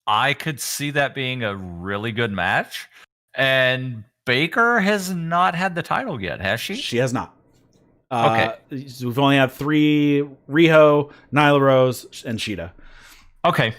I could see that being a really good match. And Baker has not had the title yet, has she? She has not. Okay. We've only had 3: Riho, Nyla Rose, and Shida. Okay.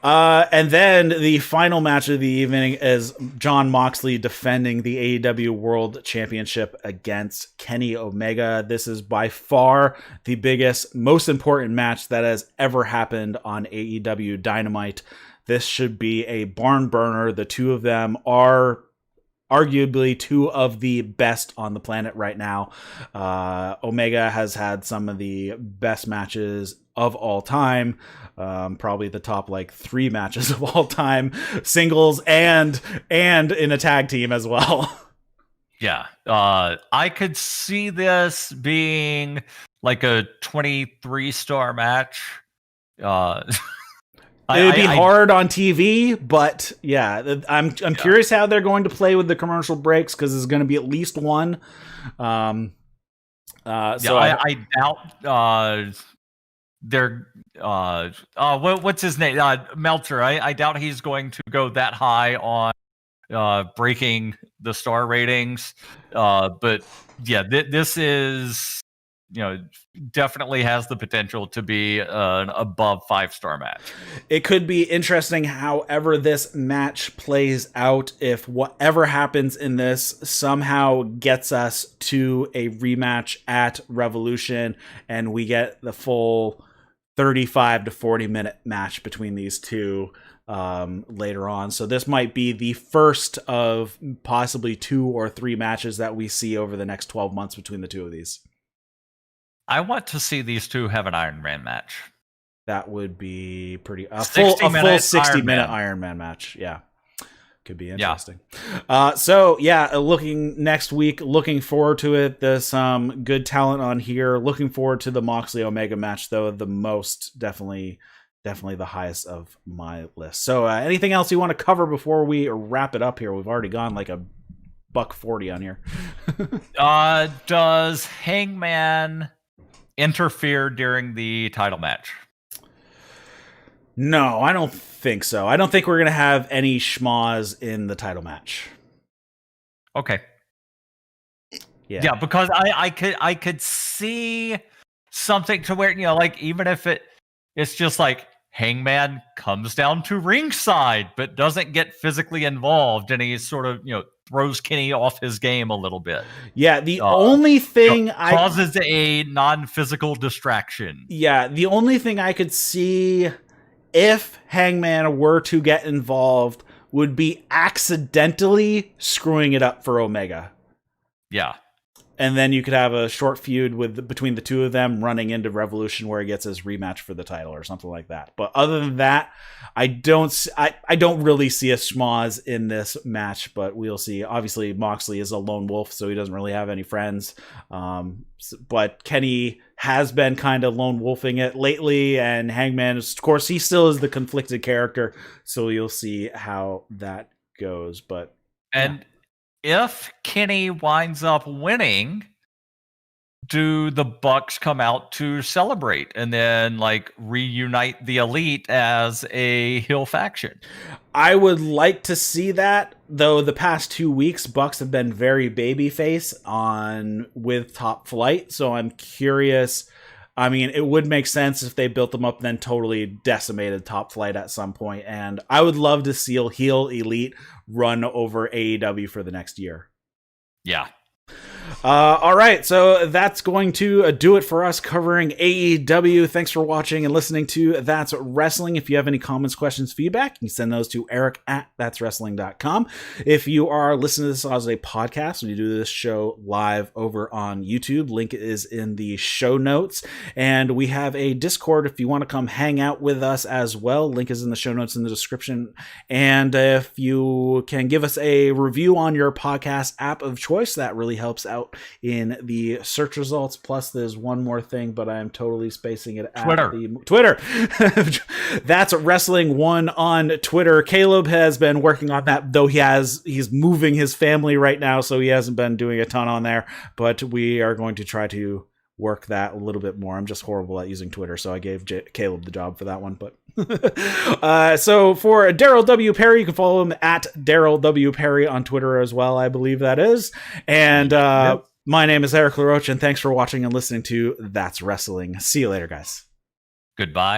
And then the final match of the evening is Jon Moxley defending the AEW World Championship against Kenny Omega. This is by far the biggest, most important match that has ever happened on AEW Dynamite. This should be a barn burner. The two of them are arguably two of the best on the planet right now. Omega has had some of the best matches of all time. Probably the top 3 matches of all time, singles and in a tag team as well. Yeah. I could see this being like a 23-star match. It'd be hard on TV, but yeah, I'm curious how they're going to play with the commercial breaks, because there's going to be at least one. I doubt they're what's his name? Meltzer. I doubt he's going to go that high on breaking the star ratings. But yeah, this is, definitely has the potential to be an above 5-star match. It could be interesting however this match plays out, if whatever happens in this somehow gets us to a rematch at Revolution and we get the full 35 to 40 minute match between these two later on. So this might be the first of possibly 2 or 3 matches that we see over the next 12 months between the two of these. I want to see these two have an Iron Man match. That would be pretty a full 60-minute Iron Man match. Yeah. Could be interesting. Yeah. Looking next week, looking forward to it. There's some good talent on here. Looking forward to the Moxley Omega match, though. The most, definitely the highest of my list. So anything else you want to cover before we wrap it up here? We've already gone like $140 on here. Does Hangman interfere during the title match? No, I don't think so. I don't think we're going to have any schmoz in the title match. Okay. Yeah, because I could see something to where, even if it's just like Hangman comes down to ringside but doesn't get physically involved, and he sort of, throws Kenny off his game a little bit. Yeah, the only thing causes a non-physical distraction. Yeah, the only thing I could see if Hangman were to get involved would be accidentally screwing it up for Omega. Yeah. And then you could have a short feud between the two of them running into Revolution where he gets his rematch for the title or something like that. But other than that, I don't really see a schmoz in this match, but we'll see. Obviously, Moxley is a lone wolf, so he doesn't really have any friends. But Kenny has been kind of lone wolfing it lately, and Hangman, of course, he still is the conflicted character, so you'll see how that goes. But if Kenny winds up winning, do the Bucks come out to celebrate and then reunite the Elite as a heel faction? I would like to see that, though. The past 2 weeks, Bucks have been very babyface with Top Flight, so I'm curious. I mean, it would make sense if they built them up and then totally decimated Top Flight at some point, and I would love to see heel Elite run over AEW for the next year. Yeah. All right, so that's going to do it for us covering AEW. Thanks for watching and listening to That's Wrestling. If you have any comments, questions, feedback, you can send those to eric@thatswrestling.com. If you are listening to this as a podcast, we do this show live over on YouTube. Link is in the show notes. And we have a Discord if you want to come hang out with us as well. Link is in the show notes in the description. And if you can give us a review on your podcast app of choice, that really helps out in the search results. Plus there's one more thing, but I am totally spacing it at Twitter. That's Wrestling One on Twitter. Caleb has been working on that, though he's moving his family right now, so he hasn't been doing a ton on there, but we are going to try to work that a little bit more. I'm just horrible at using Twitter, so I gave Caleb the job for that one. But so for Darryl W. Perry, you can follow him at Darryl W. Perry on Twitter as well, I believe that is. And my name is Eric LaRoche, and thanks for watching and listening to That's Wrestling. See you later, guys. Goodbye.